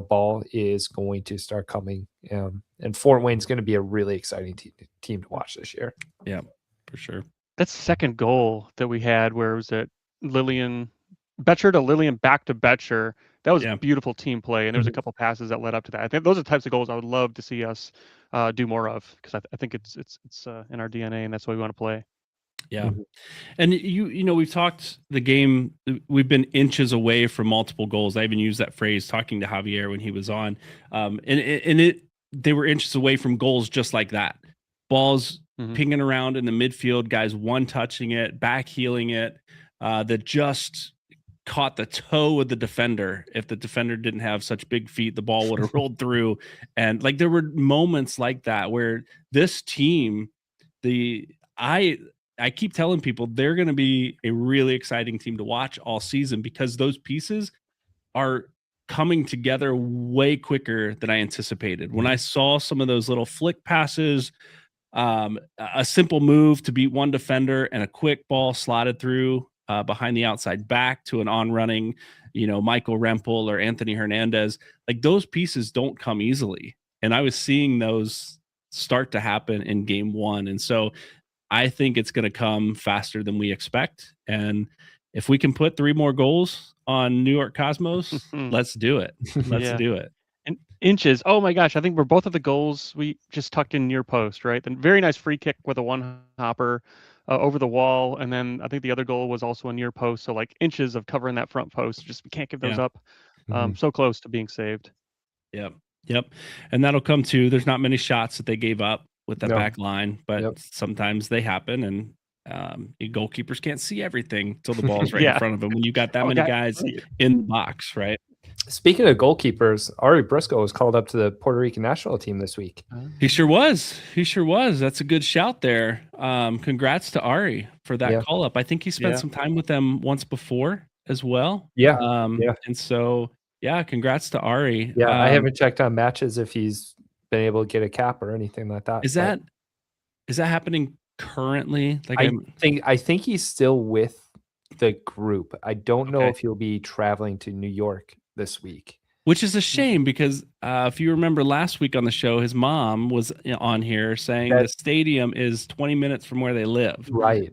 ball is going to start coming. And Fort Wayne's going to be a really exciting team to watch this year. Yeah, for sure. That second goal that we had, where was it Betcher to Lillian back to Betcher? That was beautiful team play, and there was a couple passes that led up to that. I think those are the types of goals I would love to see us do more of, because I think it's in our DNA, and that's what we want to play. Yeah. And we've talked the game, we've been inches away from multiple goals. I even used that phrase talking to Javier when he was on. They were inches away from goals just like that. Balls pinging around in the midfield, guys one touching it, back heeling it, that just caught the toe of the defender. If the defender didn't have such big feet, the ball would have rolled through. And like, there were moments like that where this team, I keep telling people they're going to be a really exciting team to watch all season, because those pieces are coming together way quicker than I anticipated. When I saw some of those little flick passes, a simple move to beat one defender and a quick ball slotted through behind the outside back to an on-running, Michael Rempel or Anthony Hernandez, like, those pieces don't come easily. And I was seeing those start to happen in game one. And so I think it's going to come faster than we expect. And if we can put 3 more goals on New York Cosmos, let's do it. Let's do it. And inches. Oh my gosh. I think we're both of the goals we just tucked in near post, right? Then very nice free kick with a one hopper over the wall. And then I think the other goal was also a near post. So like inches of covering that front post. Just, we can't give those up. So close to being saved. Yep. And that'll come too. There's not many shots that they gave up with that back line, but sometimes they happen, and Goalkeepers can't see everything till the ball's right in Yeah. front of them when you got that Oh, many God. guys in the box, right? Speaking of goalkeepers, Ari Briscoe was called up to the Puerto Rican national team this week. He sure was. That's a good shout there. Congrats to Ari for that call up. I think he spent some time with them once before as well. Yeah. And so, congrats to Ari. Yeah, I haven't checked on matches if he's been able to get a cap or anything like that. Is that happening currently? Like, I think he's still with the group. I don't know if he'll be traveling to New York this week, which is a shame because if you remember last week on the show, his mom was on here saying the stadium is 20 minutes from where they live. Right.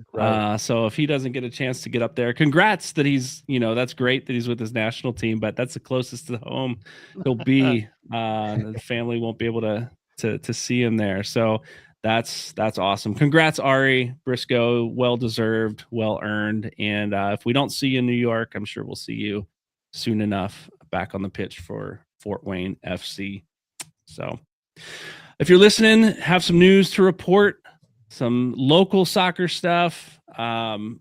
So if he doesn't get a chance to get up there, congrats that he's, that's great that he's with his national team, but that's the closest to home he'll be. The family won't be able to see him there. So that's awesome. Congrats, Ari Briscoe. Well deserved, well earned. And if we don't see you in New York, I'm sure we'll see you soon enough back on the pitch for Fort Wayne FC. So if you're listening, have some news to report, some local soccer stuff.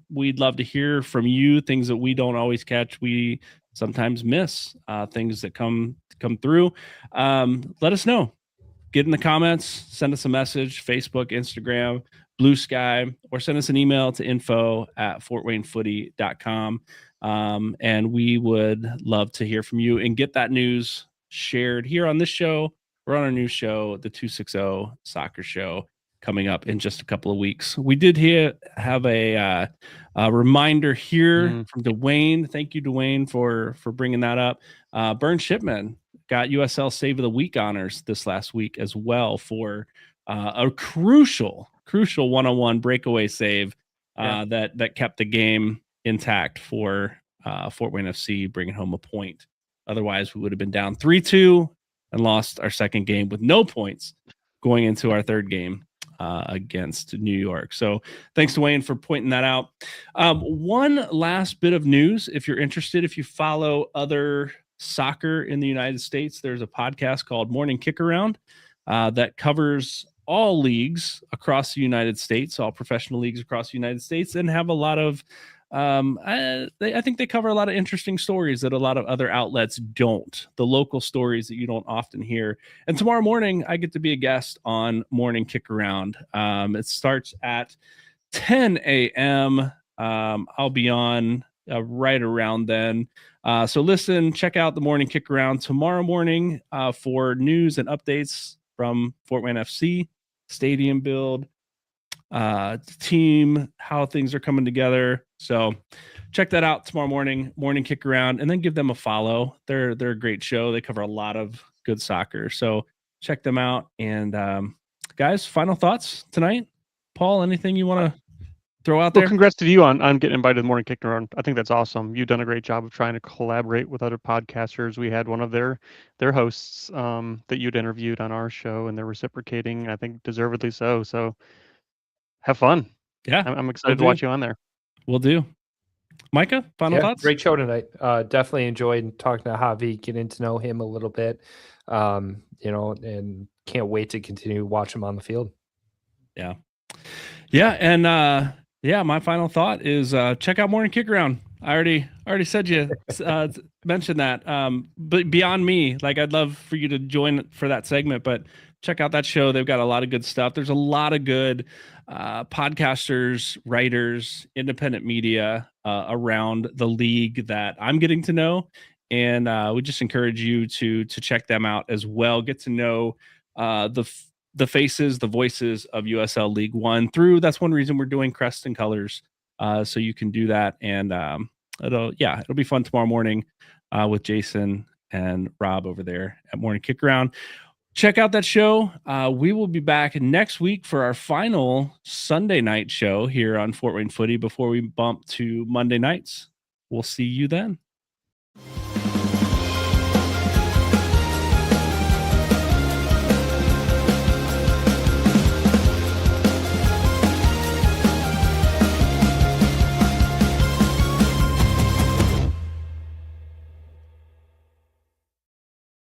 We'd love to hear from you, things that we don't always catch. We sometimes miss things that come through. Let us know. Get in the comments, send us a message, Facebook, Instagram, Blue Sky, or send us an email to info@fortwaynefooty.com. And we would love to hear from you and get that news shared here on this show or on our new show, the 260 Soccer Show, coming up in just a couple of weeks. We did have a reminder here from Dwayne. Thank you, Dwayne, for bringing that up. Burn Shipman got USL Save of the Week honors this last week as well for a crucial one-on-one breakaway save that kept the game intact for Fort Wayne FC, bringing home a point. Otherwise, we would have been down 3-2 and lost our second game with no points going into our third game against New York. So thanks to Wayne for pointing that out. One last bit of news, if you're interested, if you follow other soccer in the United States, there's a podcast called Morning Kick Around that covers all leagues across the United States, all professional leagues across the United States, and have a lot of I think they cover a lot of interesting stories that a lot of other outlets don't, the local stories that you don't often hear. And tomorrow morning, I get to be a guest on Morning Kick Around. It starts at 10 a.m. I'll be on right around then. So listen, check out the Morning Kick Around tomorrow morning for news and updates from Fort Wayne FC, stadium build, team, how things are coming together. So check that out tomorrow morning, Morning Kick Around, and then give them a follow. They're a great show. They cover a lot of good soccer. So check them out. And guys, final thoughts tonight? Paul, anything you want to throw out there? Well, congrats to you on getting invited to the Morning Kick Around. I think that's awesome. You've done a great job of trying to collaborate with other podcasters. We had one of their hosts that you'd interviewed on our show, and they're reciprocating, I think deservedly so. So have fun. Yeah, I'm excited to watch you on there. We'll do. Micah, final thoughts? Great show tonight. Definitely enjoyed talking to Javi, getting to know him a little bit, and can't wait to continue to watch him on the field. Yeah. And my final thought is check out Morning Kick Around. I already said you mentioned that. But beyond me, like, I'd love for you to join for that segment, but check out that show. They've got a lot of good stuff. There's a lot of good podcasters, writers, independent media around the league that I'm getting to know. And we just encourage you to check them out as well. Get to know the faces, the voices of USL League One that's one reason we're doing Crest and Colors. So you can do that. And it'll be fun tomorrow morning with Jason and Rob over there at Morning Kick Around. Check out that show. We will be back next week for our final Sunday night show here on Fort Wayne Footy before we bump to Monday nights. We'll see you then.